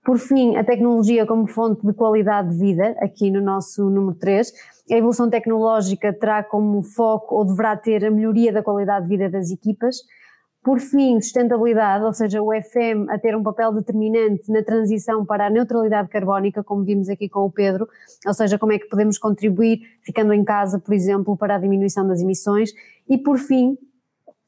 Por fim, a tecnologia como fonte de qualidade de vida, aqui no nosso número 3. A evolução tecnológica terá como foco, ou deverá ter, a melhoria da qualidade de vida das equipas. Por fim, sustentabilidade, ou seja, o FM a ter um papel determinante na transição para a neutralidade carbónica, como vimos aqui com o Pedro, ou seja, como é que podemos contribuir, ficando em casa, por exemplo, para a diminuição das emissões. E por fim,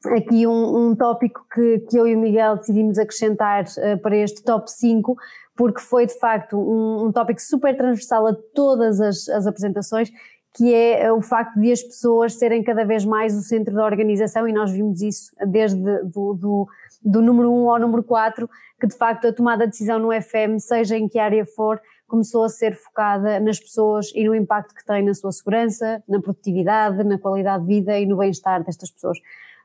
aqui um tópico que eu e o Miguel decidimos acrescentar para este top 5, porque foi de facto um tópico super transversal a todas as apresentações, que é o facto de as pessoas serem cada vez mais o centro da organização, e nós vimos isso desde do número 1 ao número 4, que de facto a tomada de decisão no FM, seja em que área for, começou a ser focada nas pessoas e no impacto que tem na sua segurança, na produtividade, na qualidade de vida e no bem-estar destas pessoas.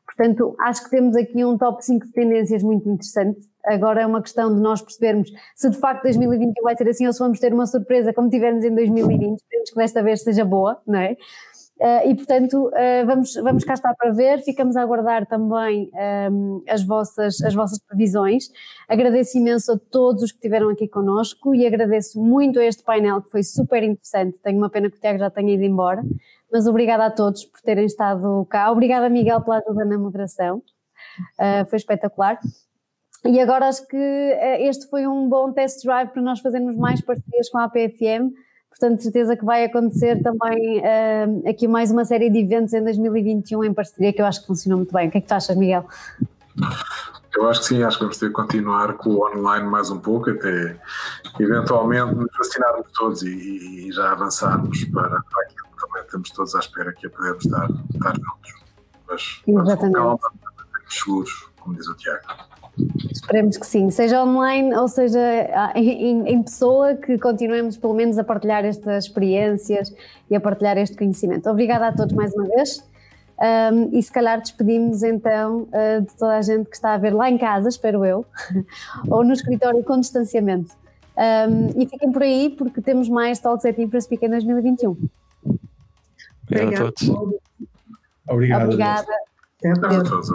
Portanto, acho que temos aqui um top 5 de tendências muito interessante. Agora é uma questão de nós percebermos se de facto 2021 vai ser assim ou se vamos ter uma surpresa como tivemos em 2020. Esperemos que desta vez seja boa, não é? E portanto, vamos cá estar para ver. Ficamos a aguardar também as vossas previsões. Agradeço imenso a todos os que estiveram aqui connosco e agradeço muito a este painel que foi super interessante. Tenho uma pena que o Tiago já tenha ido embora, mas obrigada a todos por terem estado cá. Obrigada, Miguel, pela ajuda na moderação. Foi espetacular. E agora acho que este foi um bom test drive para nós fazermos mais parcerias com a APFM. Portanto, de certeza que vai acontecer também aqui mais uma série de eventos em 2021 em parceria, que eu acho que funcionou muito bem. O que é que tu achas, Miguel? Eu acho que sim, acho que vamos ter que continuar com o online mais um pouco, até eventualmente nos vacinarmos todos e já avançarmos para aquilo que também estamos todos à espera, que é podermos estar juntos. Mas com calma, seguros, como diz o Tiago. Esperemos que sim, seja online ou seja em pessoa, que continuemos pelo menos a partilhar estas experiências e a partilhar este conhecimento. Obrigada a todos mais uma vez e se calhar despedimos então de toda a gente que está a ver lá em casa, espero eu, ou no escritório com distanciamento. E fiquem por aí porque temos mais Talks at InfraSpeak em 2021. Obrigado a todos. Obrigado. Obrigada. Obrigado a todos.